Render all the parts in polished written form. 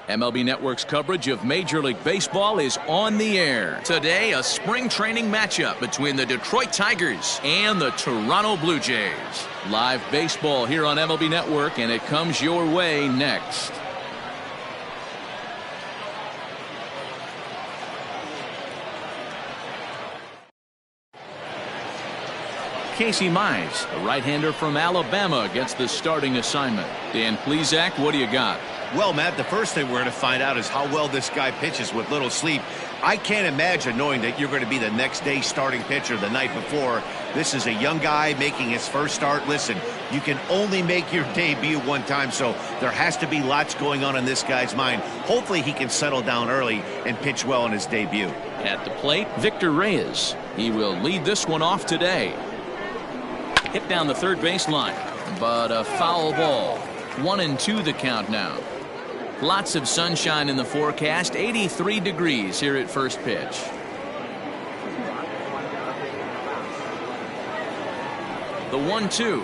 MLB Network's coverage of Major League Baseball is on the air. Today, a spring training matchup between the Detroit Tigers and the Toronto Blue Jays. Live baseball here on MLB Network, and it comes your way next. Casey Mize, a right-hander from Alabama, gets the starting assignment. Dan Kkjjgggggg, what do you got? Well, Matt, the first thing we're going to find out is how well this guy pitches with little sleep. I can't imagine knowing that you're going to be the next day starting pitcher the night before. This is a young guy making his first start. Listen, you can only make your debut one time, so there has to be lots going on in this guy's mind. Hopefully he can settle down early and pitch well in his debut. At the plate, Victor Reyes. He will lead this one off today. Hit down the third baseline, but a foul ball. 1-2 the count now. Lots of sunshine in the forecast. 83 degrees here at first pitch. The 1-2.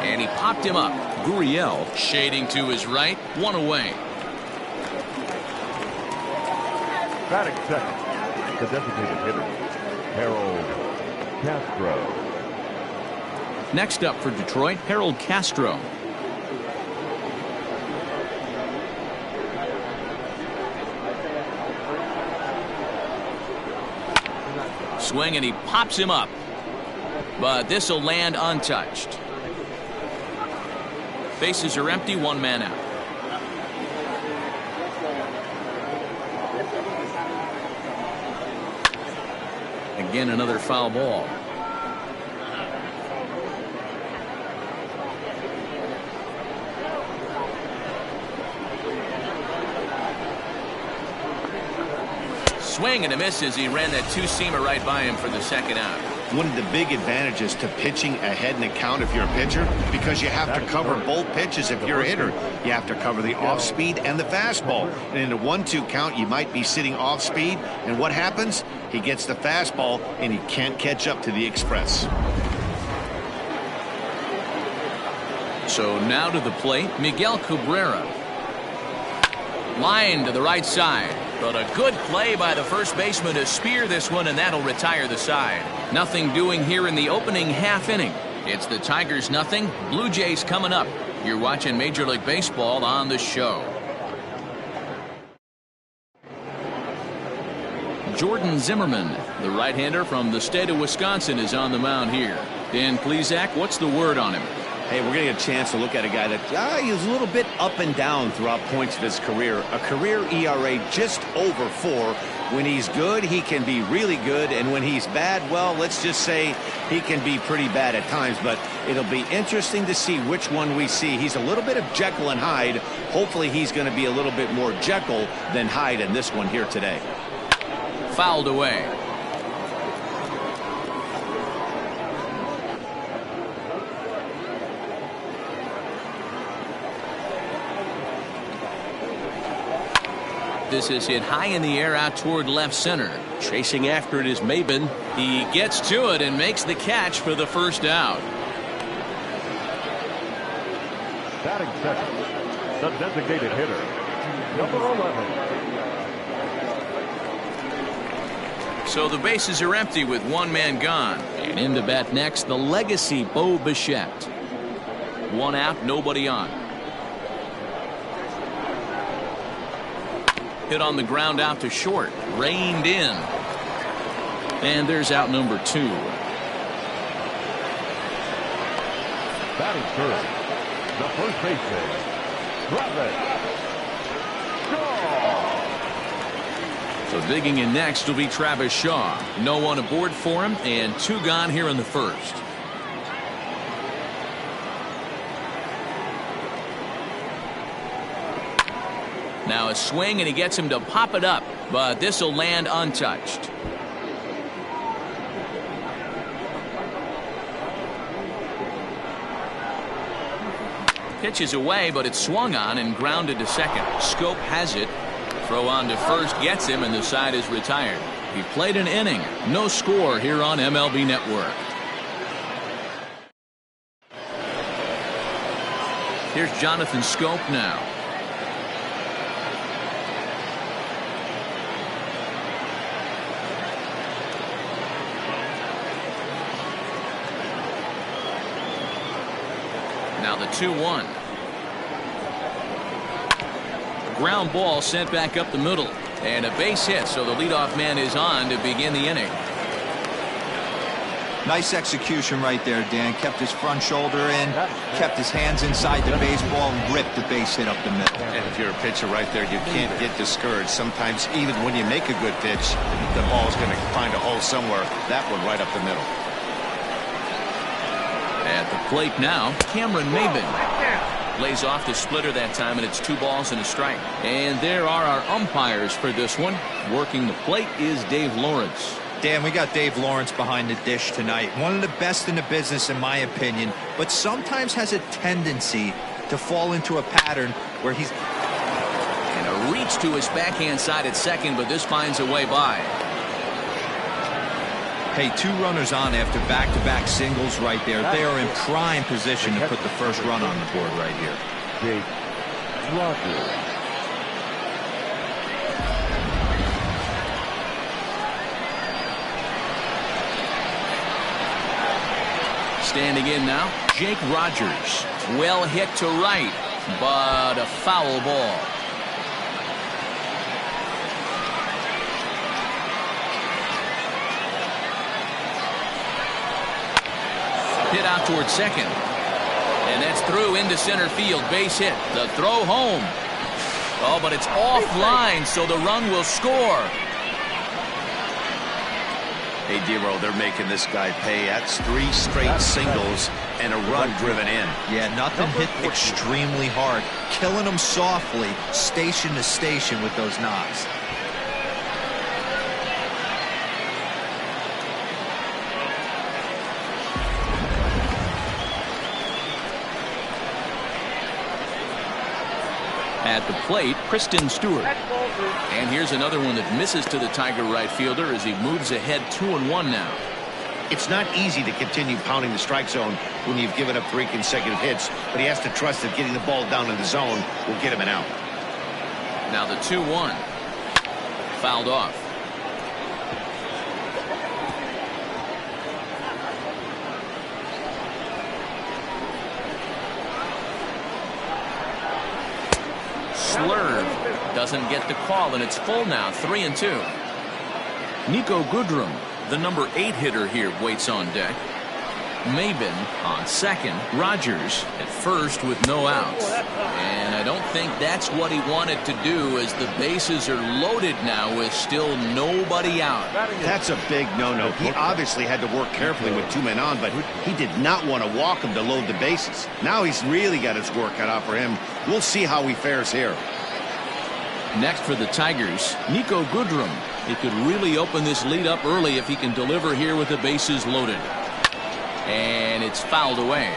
And he popped him up. Gurriel shading to his right. One away. Batting second, the designated hitter, Harold Castro. Next up for Detroit, Harold Castro. Swing, and he pops him up, but this will land untouched. Bases are empty, one man out. Again, another foul ball. Swing and a miss as he ran that two-seamer right by him for the second out. One of the big advantages to pitching ahead in the count if you're a pitcher, because you have to cover both pitches if you're a hitter. You have to cover the off-speed and the fastball. And in a 1-2 count, you might be sitting off-speed, and what happens? He gets the fastball, and he can't catch up to the express. So now to the plate, Miguel Cabrera. Line to the right side. But a good play by the first baseman to spear this one, and that'll retire the side. Nothing doing here in the opening half inning. It's the Tigers nothing, Blue Jays coming up. You're watching Major League Baseball on the show. Jordan Zimmerman, the right-hander from the state of Wisconsin, is on the mound here. Dan Kkjjgggg, what's the word on him? Hey, we're going to get a chance to look at a guy that he's a little bit up and down throughout points of his career. A career ERA just over 4. When he's good, he can be really good. And when he's bad, well, let's just say he can be pretty bad at times. But it'll be interesting to see which one we see. He's a little bit of Jekyll and Hyde. Hopefully he's going to be a little bit more Jekyll than Hyde in this one here today. Fouled away. This is hit high in the air out toward left center. Chasing after it is Maben. He gets to it and makes the catch for the first out. Batting second, the designated hitter, number 11. So the bases are empty with one man gone. And in to bat next, the legacy Bo Bichette. One out, nobody on. Hit on the ground out to short. Reined in. And there's out number 2. Batting third, the first baseman, Travis Shaw. So digging in next will be Travis Shaw. No one aboard for him, and 2 gone here in the first. Now a swing, and he gets him to pop it up, but this will land untouched. Pitch is away, but it's swung on and grounded to second. Scope has it. Throw on to first gets him, and the side is retired. He played an inning. No score here on MLB Network. Here's Jonathan Scope now. Now the 2-1. Ground ball sent back up the middle. And a base hit, so the leadoff man is on to begin the inning. Nice execution right there, Dan. Kept his front shoulder in, kept his hands inside the baseball, and ripped the base hit up the middle. And if you're a pitcher right there, you can't get discouraged. Sometimes even when you make a good pitch, the ball's going to find a hole somewhere. That one right up the middle. At the plate now, Cameron Maybin. Lays off the splitter that time, and it's 2 balls and a strike. And there are our umpires for this one. Working the plate is Dave Lawrence. Dan, we got Dave Lawrence behind the dish tonight. One of the best in the business, in my opinion, but sometimes has a tendency to fall into a pattern where he's... And a reach to his backhand side at second, but this finds a way by. Hey, 2 runners on after back-to-back singles right there. They are in prime position to put the first run on the board right here. Kkjjgggggg. Standing in now, Jake Rogers. Well hit to right, but a foul ball. Hit out towards second. And that's through into center field. Base hit. The throw home. Oh, but it's offline, so the run will score. Hey, Dero, they're making this guy pay. That's 3 straight singles and a run driven in. Yeah, nothing hit extremely hard. Killing them softly, station to station with those knocks. At the plate, Kristen Stewart. And here's another one that misses to the Tiger right fielder as he moves ahead 2-1 now. It's not easy to continue pounding the strike zone when you've given up 3 consecutive hits, but he has to trust that getting the ball down in the zone will get him an out. Now the 2-1. Fouled off. Slurve doesn't get the call, and it's full now, 3-2. Nico Goodrum, the number 8 hitter here, waits on deck. Maybin on second. Rogers at first with no outs. And I don't think that's what he wanted to do, as the bases are loaded now with still nobody out. That's a big no-no. He obviously had to work carefully with 2 men on, but he did not want to walk him to load the bases. Now he's really got his work cut out for him. We'll see how he fares here. Next for the Tigers, Nico Goodrum. He could really open this lead up early if he can deliver here with the bases loaded. And it's fouled away.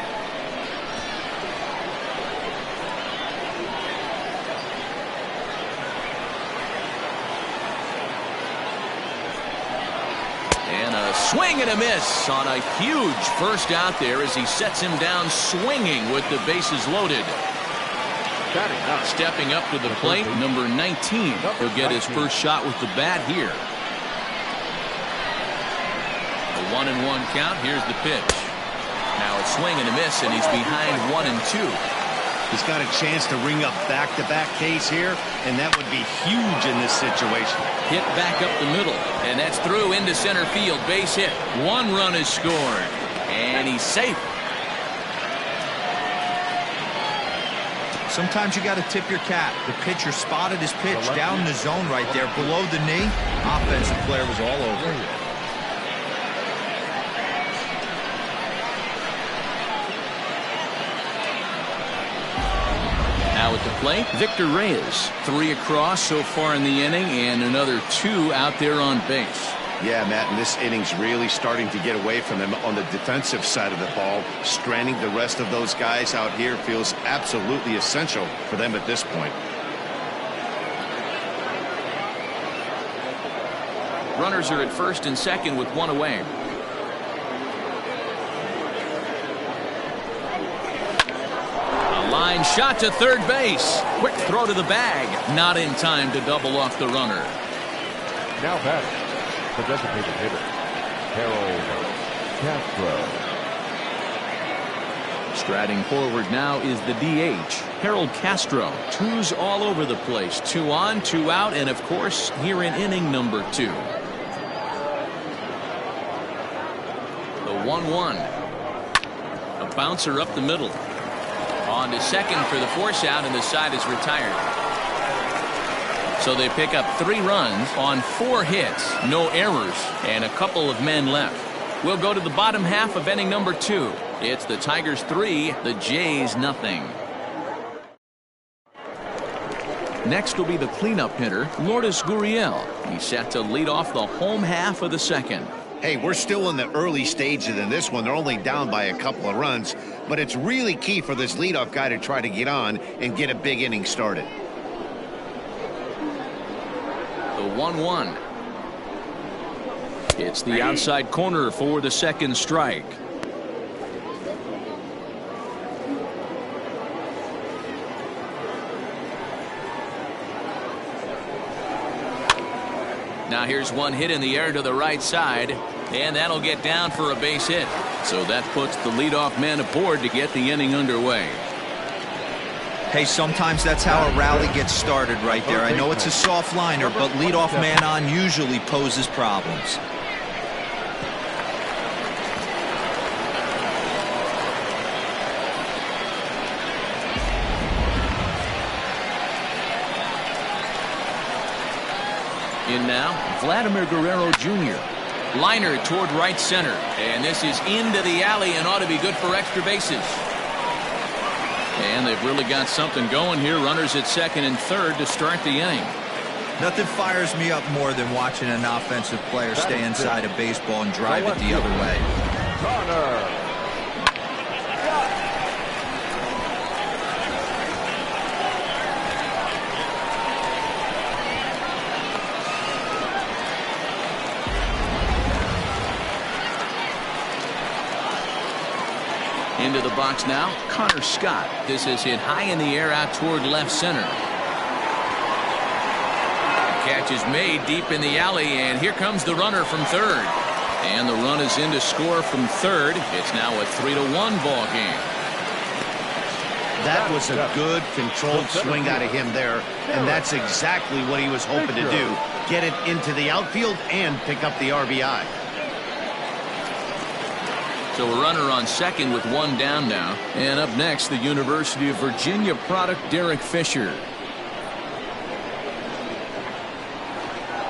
And a swing and a miss on a huge first out there as he sets him down swinging with the bases loaded. Stepping up to the plate, number 19. He'll get his first shot with the bat here. A 1-1 count. Here's the pitch. Now it's swing and a miss, and he's behind 1-2. He's got a chance to ring up back-to-back Ks here, and that would be huge in this situation. Hit back up the middle, and that's through into center field. Base hit. 1 run is scored, and he's safe. Sometimes you got to tip your cap. The pitcher spotted his pitch down in the zone right there below the knee. Offensive player was all over it. Now at the plate, Victor Reyes. 3 across so far in the inning, and another 2 out there on base. Yeah, Matt, and this inning's really starting to get away from him on the defensive side of the ball. Stranding the rest of those guys out here feels absolutely essential for them at this point. Runners are at first and second with 1 away. A line shot to third base. Quick throw to the bag. Not in time to double off the runner. Now batting, the designated hitter, Harold Castro. Striding forward now is the DH, Harold Castro. Twos all over the place. 2 on, 2 out, and of course, here in inning number 2. The 1-1. A bouncer up the middle. On to second for the force out, and the side is retired. So they pick up 3 runs on 4 hits, no errors, and a couple of men left. We'll go to the bottom half of inning number 2. It's the Tigers 3, the Jays nothing. Next will be the cleanup hitter, Lourdes Gurriel. He's set to lead off the home half of the second. Hey, we're still in the early stages in this one. They're only down by a couple of runs, but it's really key for this leadoff guy to try to get on and get a big inning started. The 1-1. It's the outside corner for the second strike. Now here's one hit in the air to the right side, and that'll get down for a base hit. So that puts the leadoff man aboard to get the inning underway. Hey, sometimes that's how a rally gets started right there. I know it's a soft liner, but leadoff man on usually poses problems. In now, Vladimir Guerrero Jr. Liner toward right center, and this is into the alley and ought to be good for extra bases. And they've really got something going here. Runners at second and third to start the inning. Nothing fires me up more than watching an offensive player stay inside a baseball and drive it the other way. Turner. Into the box now, Connor Scott. This is hit high in the air out toward left center. Catch is made deep in the alley, and here comes the runner from third. And the run is in to score from third. It's now a 3-1 ball game. That was a good controlled swing out of him there, and that's exactly what he was hoping to do. Get it into the outfield and pick up the RBI. So a runner on second with 1 down now. And up next, the University of Virginia product, Derek Fisher.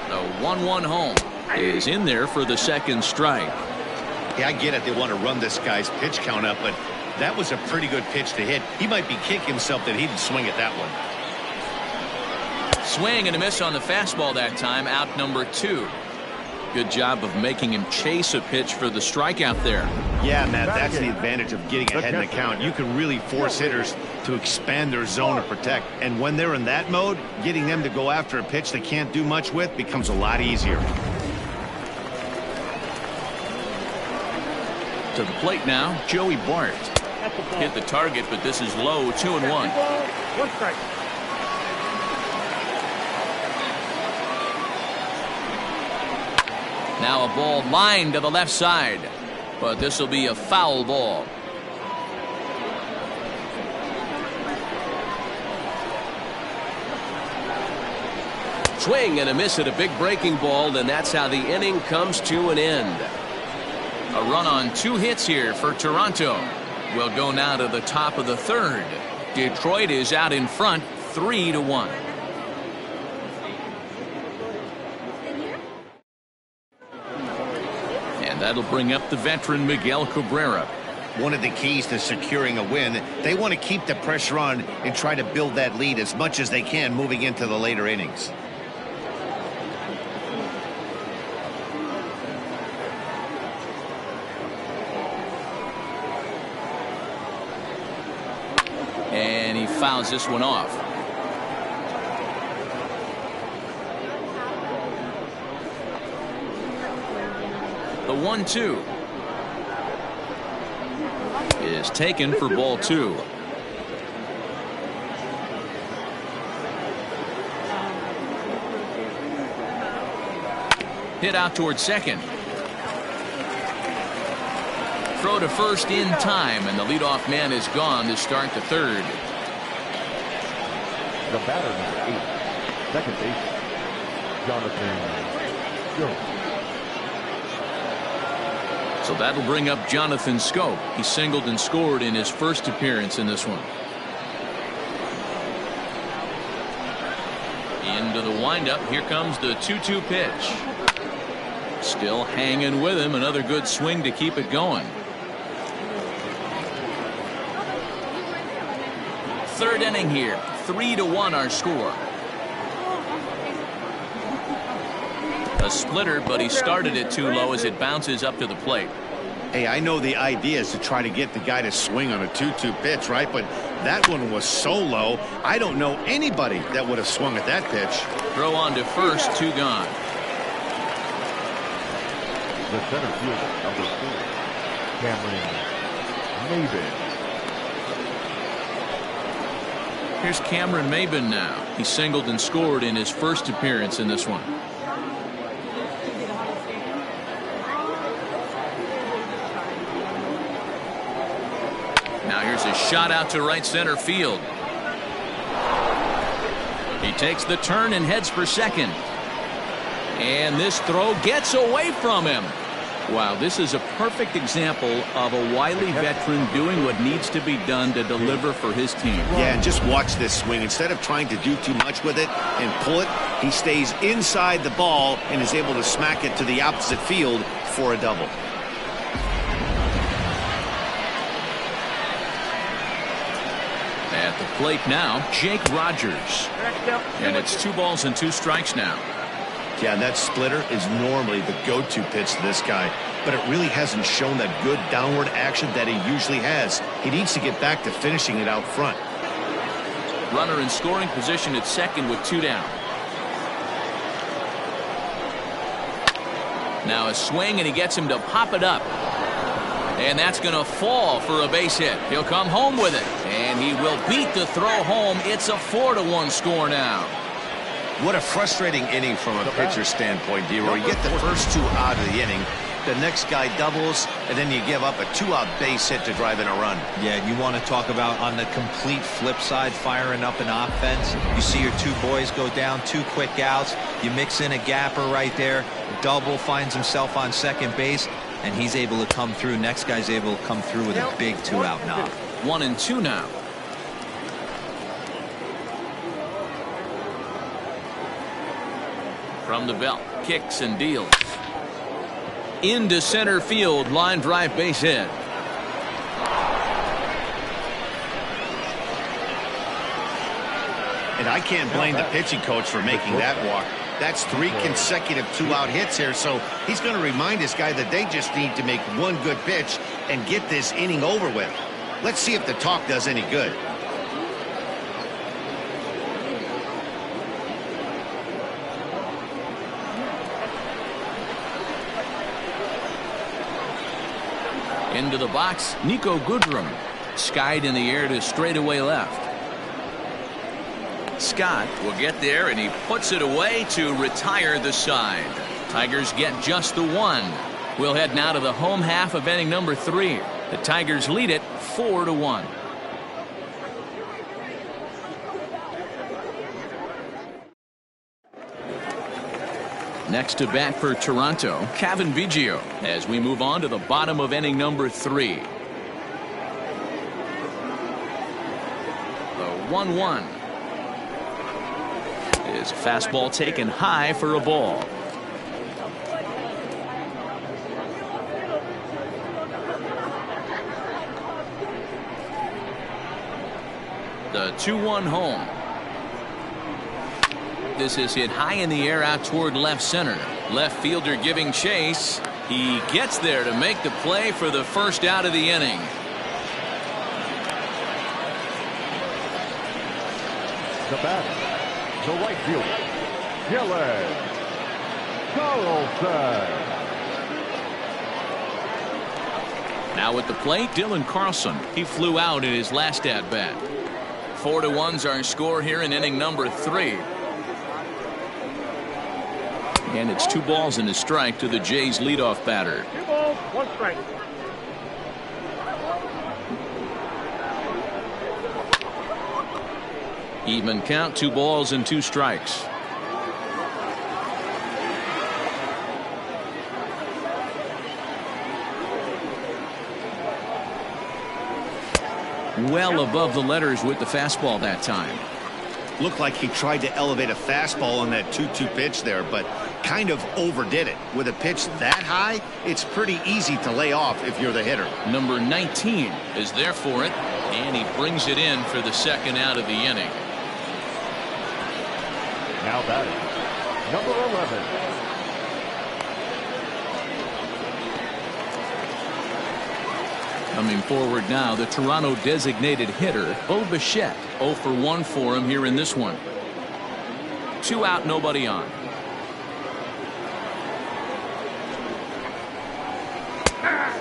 The 1-1 home is in there for the second strike. Yeah, I get it. They want to run this guy's pitch count up, but that was a pretty good pitch to hit. He might be kicking himself that he didn't swing at that one. Swing and a miss on the fastball that time. Out number 2. Good job of making him chase a pitch for the strikeout there. Yeah, Matt, that's the advantage of getting ahead in the count. You can really force hitters to expand their zone to protect. And when they're in that mode, getting them to go after a pitch they can't do much with becomes a lot easier. To the plate now, Joey Bart. Hit the target, but this is low, 2-1. 1 strike. Now a ball lined to the left side, but this will be a foul ball. Swing and a miss at a big breaking ball, and that's how the inning comes to an end. A run on 2 hits here for Toronto. We'll go now to the top of the third. Detroit is out in front, 3-1. And that'll bring up the veteran Miguel Cabrera. One of the keys to securing a win, they want to keep the pressure on and try to build that lead as much as they can moving into the later innings. And he fouls this one off. The 1-2 is taken for ball 2. Hit out towards second. Throw to first in time, and the leadoff man is gone to start the third. The batter, number 8, second base, Jonathan Jones. So that'll bring up Jonathan Scope. He singled and scored in his first appearance in this one. Into the windup. Here comes the 2-2 pitch. Still hanging with him. Another good swing to keep it going. Third inning here. 3-1 our score. A splitter, but he started it too low as it bounces up to the plate. Hey, I know the idea is to try to get the guy to swing on a 2-2 pitch, right? But that one was so low, I don't know anybody that would have swung at that pitch. Throw on to first, 2 gone. The center fielder, number 4, Cameron Maybin. Here's Cameron Maybin now. He singled and scored in his first appearance in this one. Now here's a shot out to right center field. He takes the turn and heads for second. And this throw gets away from him. Wow, this is a perfect example of a wily veteran doing what needs to be done to deliver for his team. Yeah, and just watch this swing. Instead of trying to do too much with it and pull it, he stays inside the ball and is able to smack it to the opposite field for a double. At the plate now, Jake Rogers. And it's 2 balls and 2 strikes now. Yeah, that splitter is normally the go-to pitch to this guy, but it really hasn't shown that good downward action that he usually has. He needs to get back to finishing it out front. Runner in scoring position at second with 2 down. Now a swing, and he gets him to pop it up. And that's going to fall for a base hit. He'll come home with it, and he will beat the throw home. It's a 4-1 score now. What a frustrating inning from a pitcher standpoint, D-Roy. You get the first 2 out of the inning, the next guy doubles, and then you give up a 2-out base hit to drive in a run. Yeah, you want to talk about on the complete flip side, firing up an offense. You see your 2 boys go down, 2 quick outs. You mix in a gapper right there. Double finds himself on second base, and he's able to come through. Next guy's able to come through with a big 2-out knock. 1-2 now. From the belt, kicks and deals. Into center field, line drive base hit. And I can't blame the pitching coach for making that walk. That's 3 consecutive 2-out hits here, so he's going to remind this guy that they just need to make 1 good pitch and get this inning over with. Let's see if the talk does any good. Into the box, Kkjjgggggg. Skied in the air to straightaway left. Scott will get there, and he puts it away to retire the side. Tigers get just the 1. We'll head now to the home half of inning number 3. The Tigers lead it 4-1. Next to bat for Toronto, Kkjjgggg, as we move on to the bottom of inning number 3. The 1-1 is a fastball taken high for a ball. The 2-1 home. This is hit high in the air out toward left center. Left fielder giving chase. He gets there to make the play for the first out of the inning. The batter, the right fielder, Gillen Carlson. Now at the plate, Dylan Carlson. He flew out in his last at bat. 4-1's our score here in inning number 3. And it's 2 balls and a strike to the Jays leadoff batter. 2 balls, 1 strike. Even count, 2 balls and 2 strikes. Well above the letters with the fastball that time. Looked like he tried to elevate a fastball on that 2-2 pitch there, but kind of overdid it. With a pitch that high, it's pretty easy to lay off if you're the hitter. Number 19 is there for it, and he brings it in for the 2nd out of the inning. Now batting, number 11. Coming forward now, the Toronto designated hitter, Bo Bichette. 0 for 1 for him here in this one. 2 out, nobody on.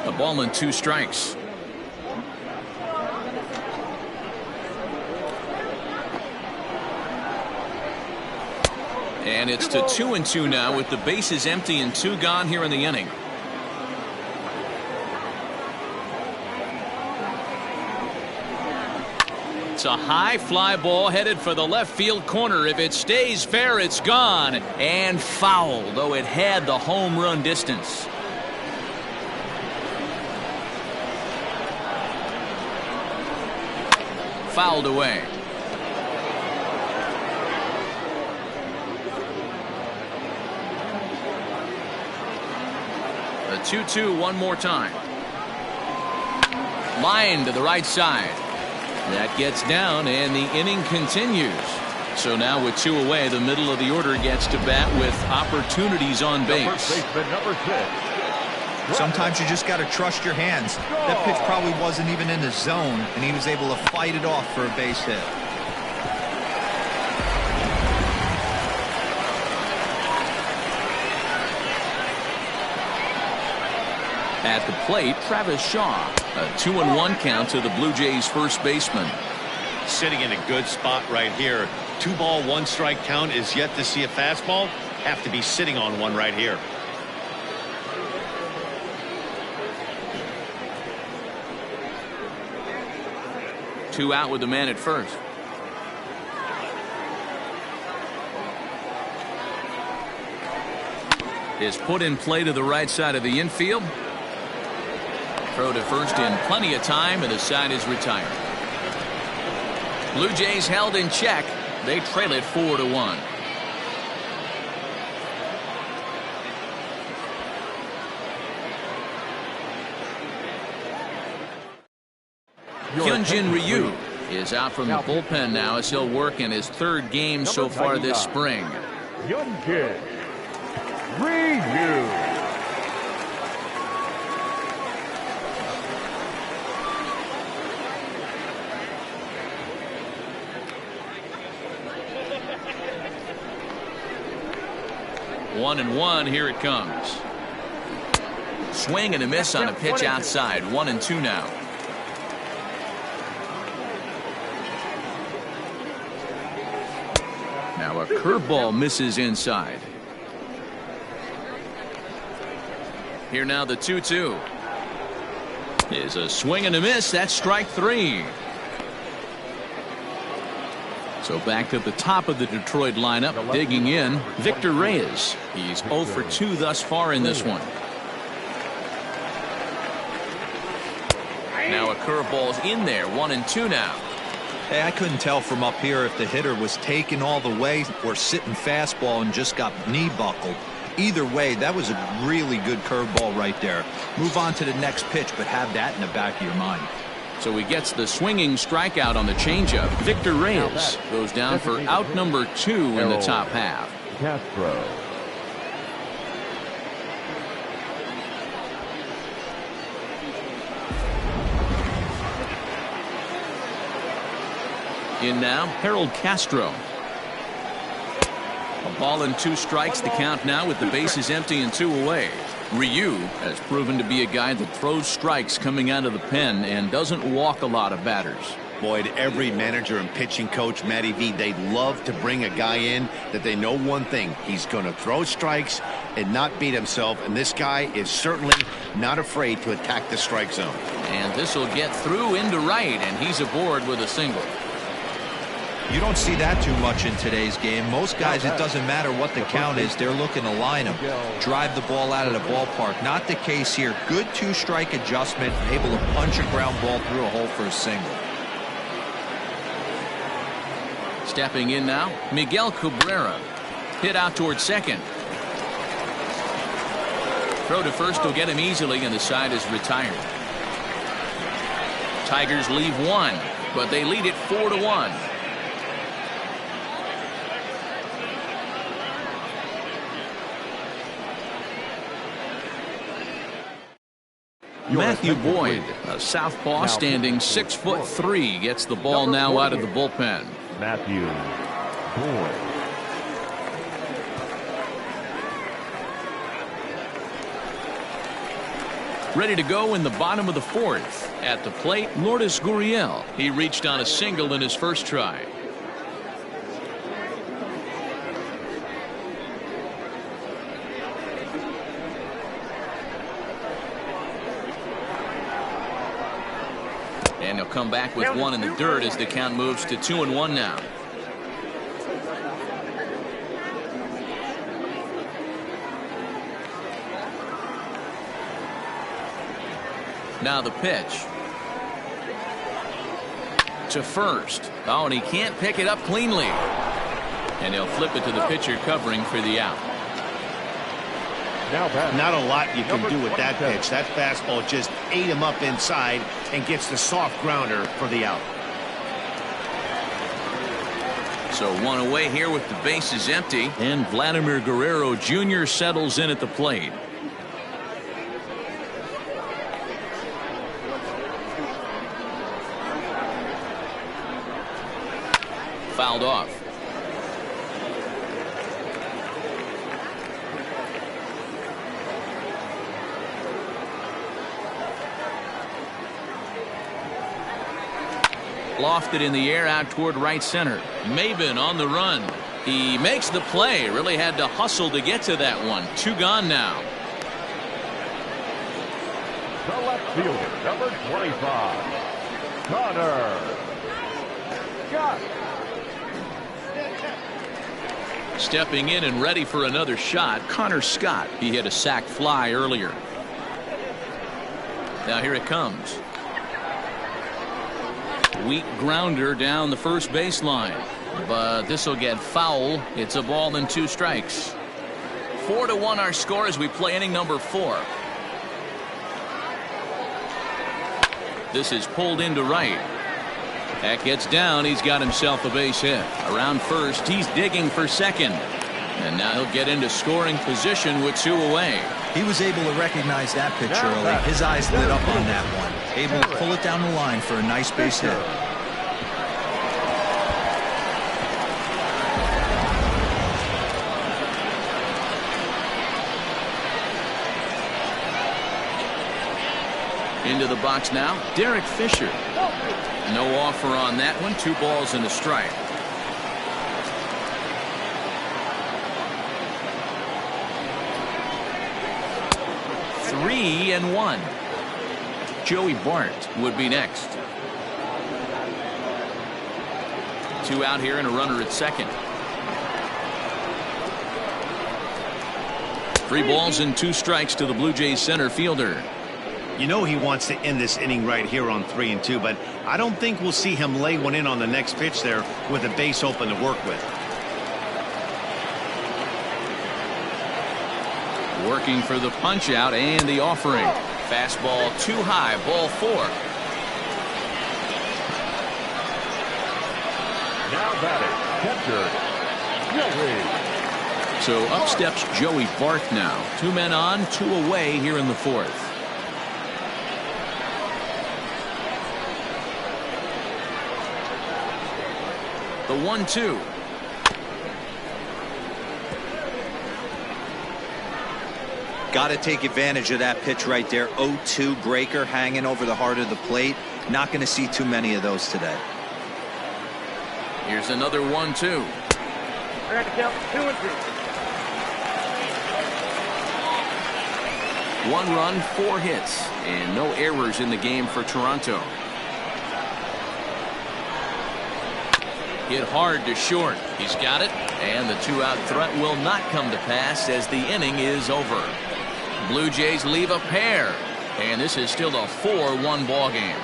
A ball and 2 strikes. And it's to 2-2 now with the bases empty and 2 gone here in the inning. It's a high fly ball headed for the left field corner. If it stays fair, it's gone. And foul, though it had the home run distance. Fouled away. The 2-2 one more time. Line to the right side. That gets down, and the inning continues. So now with 2 away, the middle of the order gets to bat with opportunities on base. Number 6. Sometimes you just got to trust your hands. That pitch probably wasn't even in the zone, and he was able to fight it off for a base hit. At the plate, Travis Shaw. A 2-1 count to the Blue Jays first baseman. Sitting in a good spot right here. 2 ball, 1 strike count is yet to see a fastball. Have to be sitting on one right here. Two out with the man at first. Is put in play to the right side of the infield. Throw to first in plenty of time, and the side is retired. Blue Jays held in check. They trail it 4-1. Hyunjin Ryu is out from the bullpen now as he'll work in his 3rd game so far this spring. Hyunjin Ryu. One and one, here it comes. Swing and a miss on a pitch outside. 1-2 now. Now a curveball misses inside. Here now the 2-2. Is a swing and a miss. That's strike 3. So back to the top of the Detroit lineup, digging in, Victor Reyes. He's 0 for 2 thus far in this one. Now a curveball's in there. 1-2 now. Hey, I couldn't tell from up here if the hitter was taking all the way or sitting fastball and just got knee buckled. Either way, that was a really good curveball right there. Move on to the next pitch, but have that in the back of your mind. So he gets the swinging strikeout on the changeup. Victor Reyes goes down for out number 2 in the top half. Castro. In now, Harold Castro. A ball and 2 strikes to count now with the bases empty and 2 away. Ryu has proven to be a guy that throws strikes coming out of the pen and doesn't walk a lot of batters. Boyd, every manager and pitching coach, Matty V, they love to bring a guy in that they know one thing. He's going to throw strikes and not beat himself, and this guy is certainly not afraid to attack the strike zone. And this will get through into right, and he's aboard with a single. You don't see that too much in today's game. Most guys, it doesn't matter what the count is. They're looking to line them, drive the ball out of the ballpark. Not the case here. Good two-strike adjustment, able to punch a ground ball through a hole for a single. Stepping in now, Miguel Cabrera. Hit out towards second. Throw to first will get him easily, and the side is retired. Tigers leave one, but they lead it 4-1. Matthew Boyd, a southpaw standing 6'3", gets the ball now out of the bullpen. Matthew Boyd. Ready to go in the bottom of the fourth. At the plate, Lourdes Gurriel. He reached on a single in his first try. And he'll come back with one in the dirt as the count moves to 2-1 now. Now the pitch. To first. Oh, and he can't pick it up cleanly. And he'll flip it to the pitcher covering for the out. Not a lot you can do with that pitch. That fastball just ate him up inside and gets the soft grounder for the out. So one away here with the bases empty, and Vladimir Guerrero Jr. settles in at the plate. Fouled off. Lofted in the air out toward right center. Maben on the run. He makes the play. Really had to hustle to get to that one. Two gone now. The left fielder, number 25, Connor Scott. Stepping in and ready for another shot, Connor Scott. He hit a sac fly earlier. Now here it comes. Weak grounder down the first baseline, but this will get foul. It's a ball and 2 strikes. 4-1 our score as we play inning number 4. This is pulled into right. That gets down. He's got himself a base hit. Around first, he's digging for second, and now he'll get into scoring position with 2 away. He was able to recognize that pitch early. His eyes lit up on that one. Able to pull it down the line for a nice base hit. Into the box now, Derek Fisher. No offer on that one. 2 balls and a strike. Three and 1. Joey Bart would be next. 2 out here and a runner at second. 3 balls and 2 strikes to the Blue Jays center fielder. You know he wants to end this inning right here on 3-2, but I don't think we'll see him lay one in on the next pitch there with a base open to work with. Working for the punch out and the offering. Fastball too high, ball 4. Now batting, catcher, Joey. So up steps Joey Bart now. 2 men on, 2 away here in the 4th. The 1-2. Got to take advantage of that pitch right there. 0-2 breaker hanging over the heart of the plate. Not going to see too many of those today. Here's another 1-2. I got to count 2 and 3. 1 run, 4 hits, and no errors in the game for Toronto. Hit hard to short. He's got it, and the 2-out threat will not come to pass as the inning is over. Blue Jays leave a pair, and this is still a 4-1 ball game.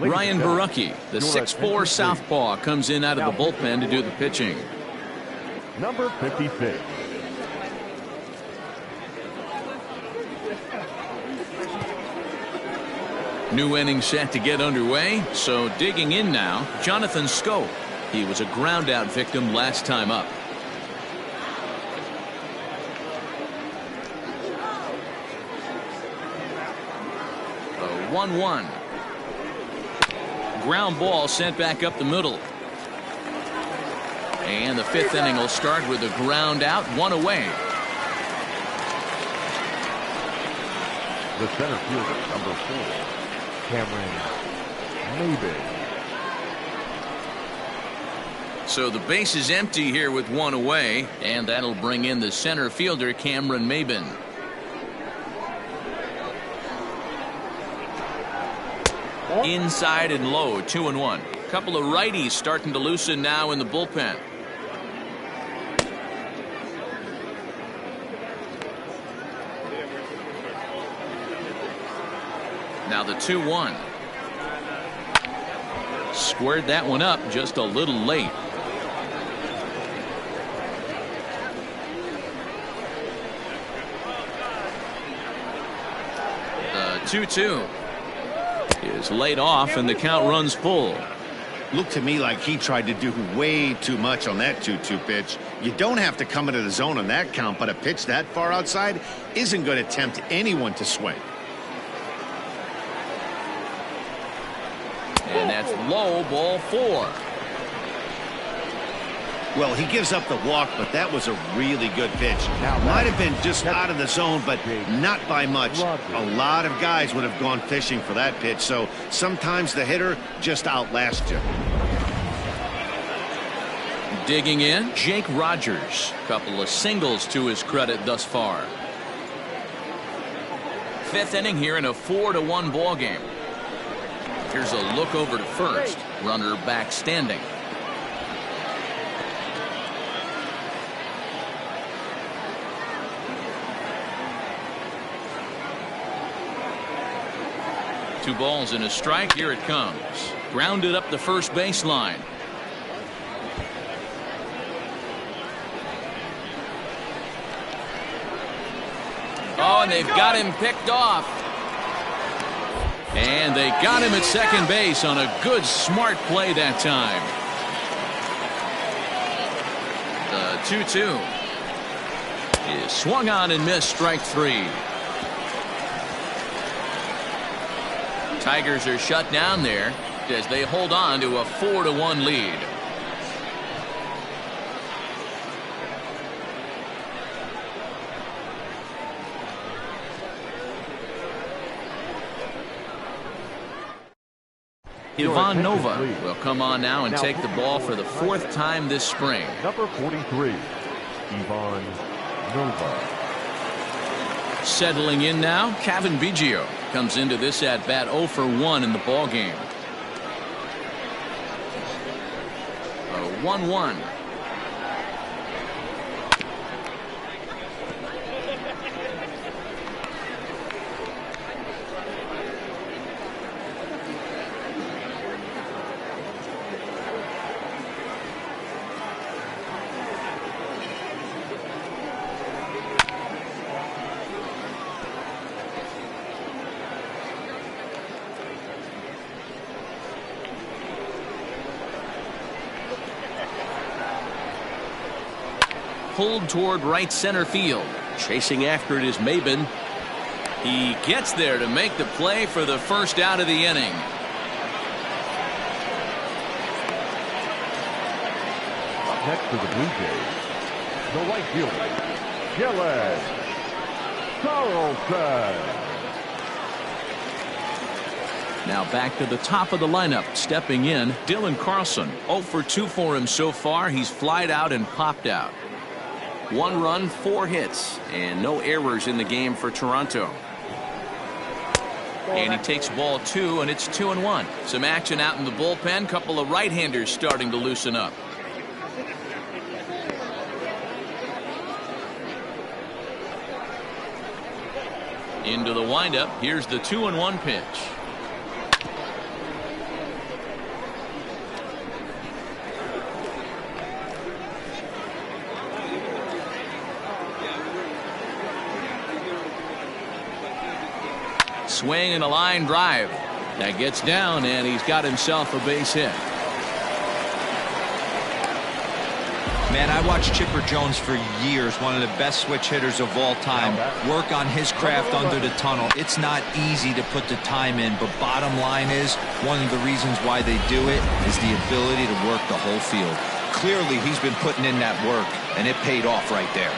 Ryan Barucki, the 6'4" southpaw, comes in out of the bullpen to do the pitching. Number 56. New inning set to get underway, so digging in now, Jonathan Schoop. He was a ground-out victim last time up. A 1-1. Ground ball sent back up the middle. And the 5th inning will start with a ground out, 1 away. The center fielder, number 4, Cameron Maybin. So the base is empty here with 1 away, and that'll bring in the center fielder, Cameron Maybin. Inside and low, 2-1. Couple of righties starting to loosen now in the bullpen. Now the 2-1. Squared that one up just a little late. The 2-2 is laid off, and the count runs full. Looked to me like he tried to do way too much on that 2-2 pitch. You don't have to come into the zone on that count, but a pitch that far outside isn't going to tempt anyone to swing. And that's low, ball 4. Well, he gives up the walk, but that was a really good pitch. Might have been just out of the zone, but not by much. A lot of guys would have gone fishing for that pitch, so sometimes the hitter just outlasts you. Digging in, Jake Rogers. Couple of singles to his credit thus far. 5th inning here in a 4-1 ball game. Here's a look over to first. Runner back standing. Two balls and a strike. Here it comes. Grounded up the first baseline. Oh, and they've got him picked off. And they got him at second base on a good, smart play that time. The 2-2 is swung on and missed, strike 3. Tigers are shut down there as they hold on to a 4-1 lead. Ivan Nova will come on now and take the ball for the 4th time this spring. Number 43, Ivan Nova. Settling in now, Kevin Biggio comes into this at bat 0 for 1 in the ball game. A 1-1. Pulled toward right center field. Chasing after it is Maybin. He gets there to make the play for the first out of the inning. Up next for the Blue Jays, The right fielder, Gillis Carlson. Now back to the top of the lineup. Stepping in, Dylan Carlson. 0 for 2 for him so far. He's flied out and popped out. 1 run, 4 hits, and no errors in the game for Toronto. And he takes ball 2, and it's 2-1. Some action out in the bullpen. Couple of right-handers starting to loosen up. Into the windup. Here's the 2-1 pitch. Swing and a line drive. That gets down, and he's got himself a base hit. Man, I watched Chipper Jones for years, one of the best switch hitters of all time. Work on his craft under the tunnel. It's not easy to put the time in, but bottom line is, one of the reasons why they do it is the ability to work the whole field. Clearly, he's been putting in that work, and it paid off right there.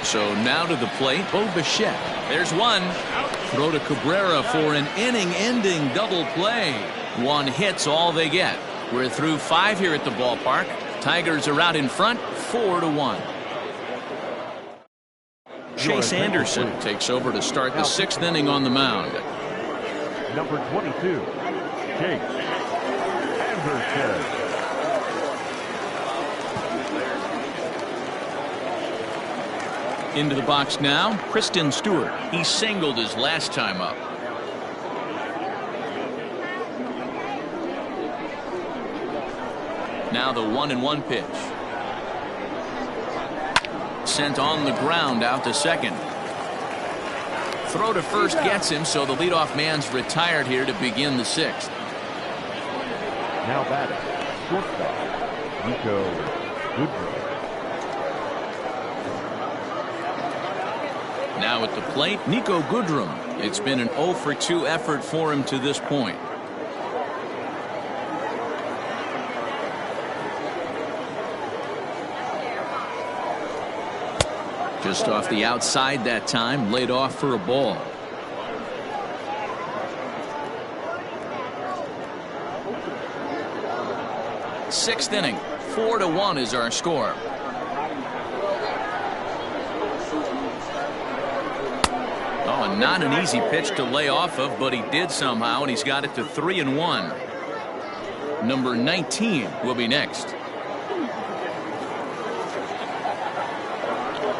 So now to the plate, Bo Bichette. There's one. Throw to Cabrera for an inning-ending double play. 1 hit's all they get. We're through 5 here at the ballpark. Tigers are out in front, 4-1. Chase Anderson takes over to start the 6th inning on the mound. Number 22, Chase Anderson. Into the box now, Kristen Stewart. He singled his last time up. Now the 1-1 pitch. Sent on the ground out to second. Throw to first gets him, so the leadoff man's retired here to begin the 6th. Now batting, shortstop, Kkjjgggggg. Now at the plate, Niko Goodrum. It's been an 0 for 2 effort for him to this point. Just off the outside that time, laid off for a ball. Sixth inning, 4-1 is our score. Oh, not an easy pitch to lay off of, but he did somehow, and he's got it to 3-1. Number 19 will be next.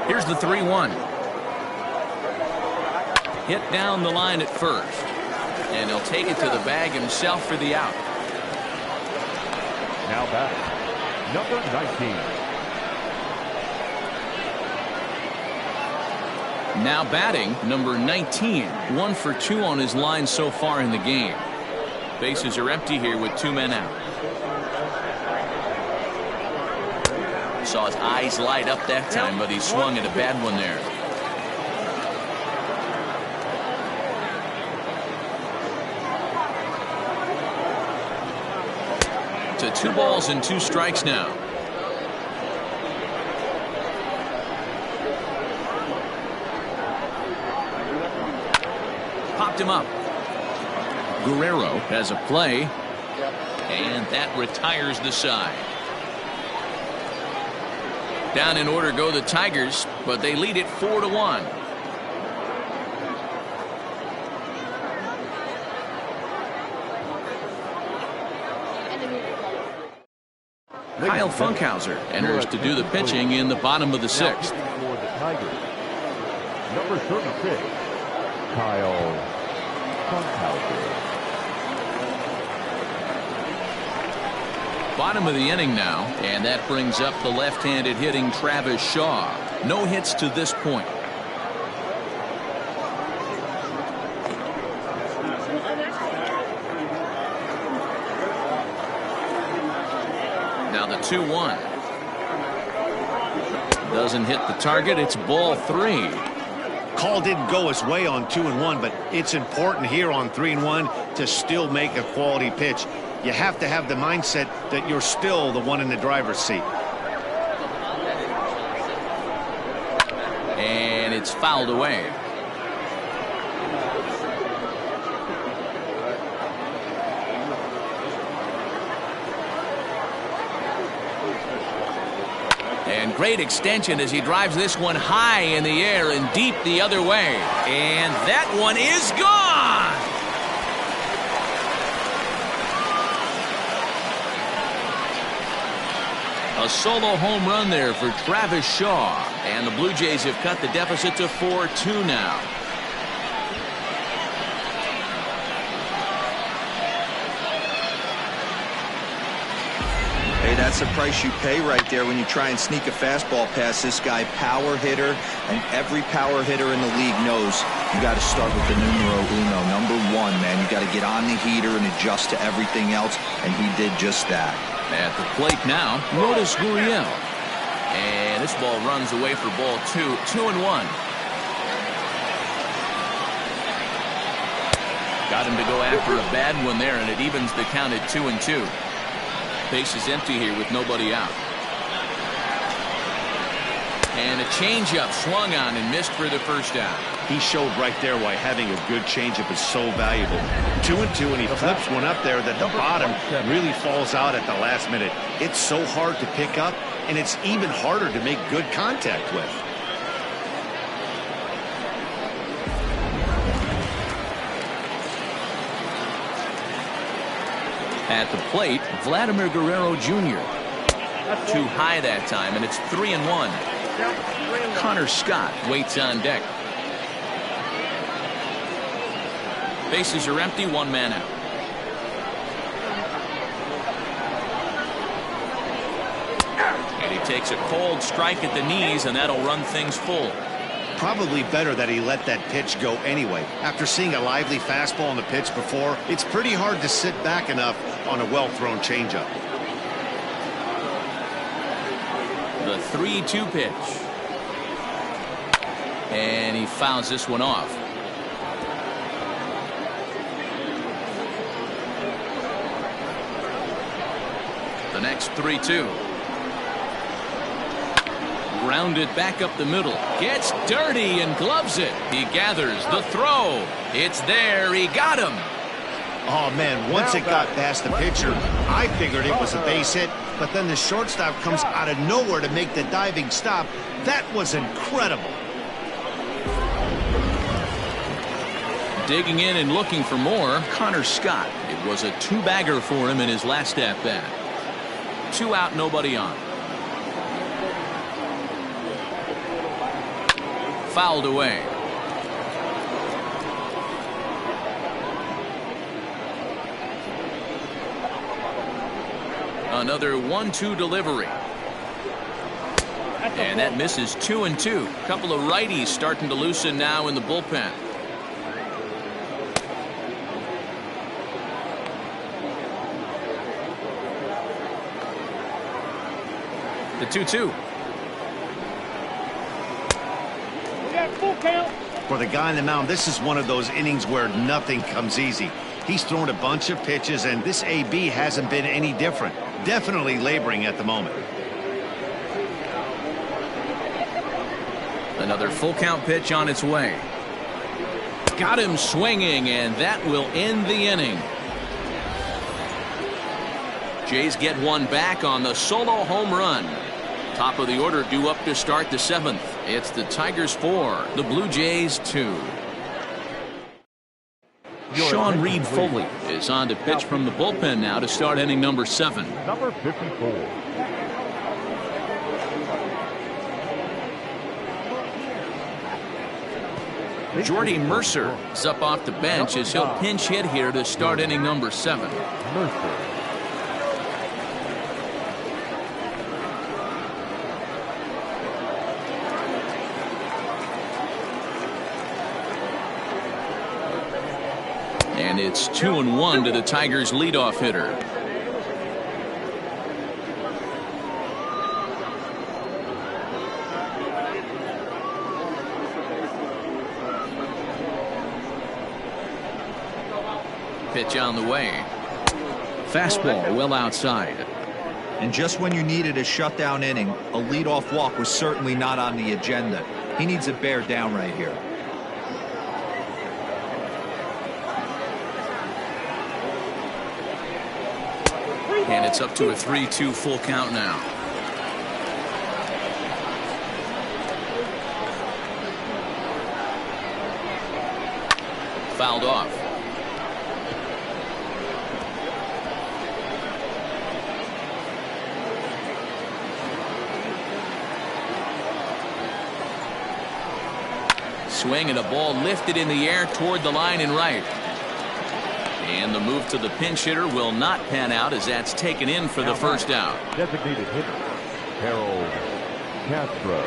Here's the 3-1. Hit down the line at first, and he'll take it to the bag himself for the out. Now back, number 19. Now batting, number 19. 1 for 2 on his line so far in the game. Bases are empty here with 2 men out. Saw his eyes light up that time, but he swung at a bad one there. To 2 balls and 2 strikes now. Popped him up. Guerrero has a play, and that retires the side. Down in order go the Tigers, but they lead it 4-1. Kyle Funkhauser enters to do the pitching in the bottom of the 6th. For the Tigers, number 36, Kyle Funkhauser. Bottom of the inning now, and that brings up the left-handed hitting Travis Shaw. No hits to this point. Now the 2-1. Doesn't hit the target. It's ball 3. Call didn't go his way on 2-1, but it's important here on 3-1 to still make a quality pitch. You have to have the mindset that you're still the one in the driver's seat. it's fouled away. And great extension as he drives this one high in the air and deep the other way. And that one is gone! A solo home run there for Travis Shaw. And the Blue Jays have cut the deficit to 4-2 now. Hey, that's the price you pay right there when you try and sneak a fastball past this guy. Power hitter, and every power hitter in the league knows you got to start with the numero uno, number one, man. You got to get on the heater and adjust to everything else, and he did just that. At the plate now, Lourdes Gurriel. And this ball runs away for ball 2, 2-1. Got him to go after a bad one there, and it evens the count at 2-2. Base is empty here with nobody out. And a changeup swung on and missed for the first out. He showed right there why having a good changeup is so valuable. 2-2, and he flips one up there that the bottom really falls out at the last minute. It's so hard to pick up, and it's even harder to make good contact with. At the plate, Vladimir Guerrero Jr. Too high that time, and it's 3-1. Connor Scott waits on deck. Bases are empty, one man out. And he takes a cold strike at the knees, and that'll run things full. Probably better that he let that pitch go anyway. After seeing a lively fastball on the pitch before, it's pretty hard to sit back enough on a well-thrown changeup. The 3-2 pitch. And he fouls this one off. The next 3-2. Grounded back up the middle. Gets dirty and gloves it. He gathers the throw. It's there. He got him. Oh, man, once it got past the pitcher, I figured it was a base hit, but then the shortstop comes out of nowhere to make the diving stop. That was incredible. Digging in and looking for more, Connor Scott. It was a two-bagger for him in his last at-bat. 2 out, nobody on. Fouled away. Another 1-2 delivery. And that misses 2-2. Couple of righties starting to loosen now in the bullpen. The 2-2. For the guy on the mound, this is one of those innings where nothing comes easy. He's thrown a bunch of pitches, and this AB hasn't been any different. Definitely laboring at the moment. Another full count pitch on its way. Got him swinging, and that will end the inning. Jays get one back on the solo home run. Top of the order due up to start the 7th. It's the Tigers 4, the Blue Jays 2. Sean Reed Foley is on to pitch from the bullpen now to start inning number 7. Number 54. Jordy Mercer is up off the bench as he'll pinch hit here to start inning number 7. Mercer. And it's 2-1 to the Tigers' leadoff hitter. Pitch on the way. Fastball well outside. And just when you needed a shutdown inning, a leadoff walk was certainly not on the agenda. He needs a bear down right here. And it's up to a 3-2 full count now. Fouled off. Swing and a ball lifted in the air toward the line and right. And the move to the pinch hitter will not pan out as that's taken in for the first out. Designated hitter, Harold Castro.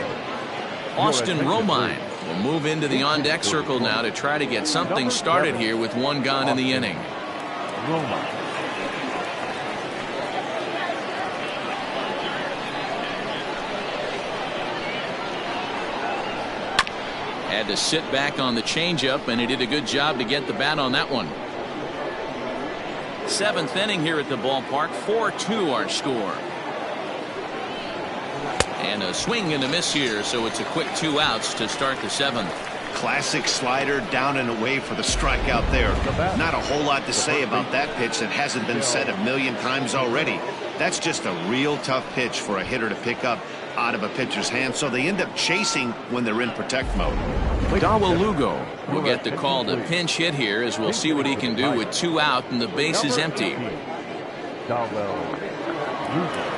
Austin Romine will move into the on-deck circle now to try to get something started here with one gone in the inning. Romine. Had to sit back on the changeup, and he did a good job to get the bat on that one. Seventh inning here at the ballpark. 4-2 our score. And a swing and a miss here, so it's a quick 2 outs to start the seventh. Classic slider, down and away for the strikeout there. Not a whole lot to say about that pitch that hasn't been said a million times already. That's just a real tough pitch for a hitter to pick up out of a pitcher's hand, so they end up chasing when they're in protect mode. Dawel Lugo will get the call to pinch hit here, as we'll see what he can do with 2 out and the base is empty. Dawel Lugo.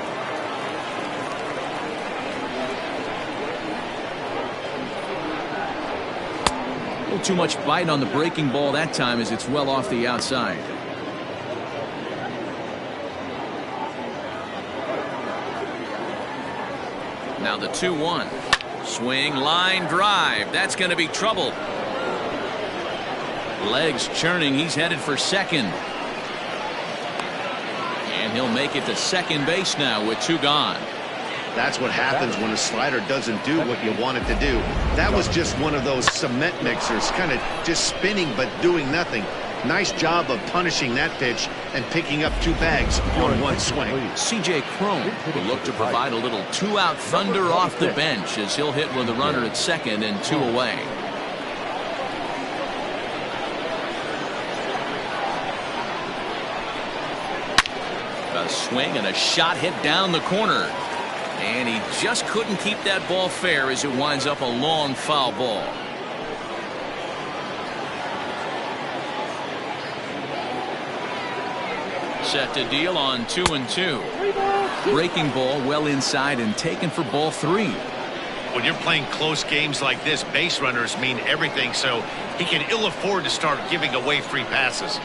A little too much bite on the breaking ball that time, as it's well off the outside. Now the 2-1. Swing, line drive. That's going to be trouble. Legs churning. He's headed for second. And he'll make it to second base now with 2 gone. That's what happens when a slider doesn't do what you want it to do. That was just one of those cement mixers, kind of just spinning but doing nothing. Nice job of punishing that pitch and picking up 2 bags on 1 swing. C.J. Cron will look to provide a little 2-out thunder off the bench as he'll hit with a runner at second and 2 away. A swing and a shot hit down the corner. And he just couldn't keep that ball fair as it winds up a long foul ball. Set to deal on 2-2. Breaking ball well inside and taken for ball 3. When you're playing close games like this, base runners mean everything, so he can ill afford to start giving away free passes.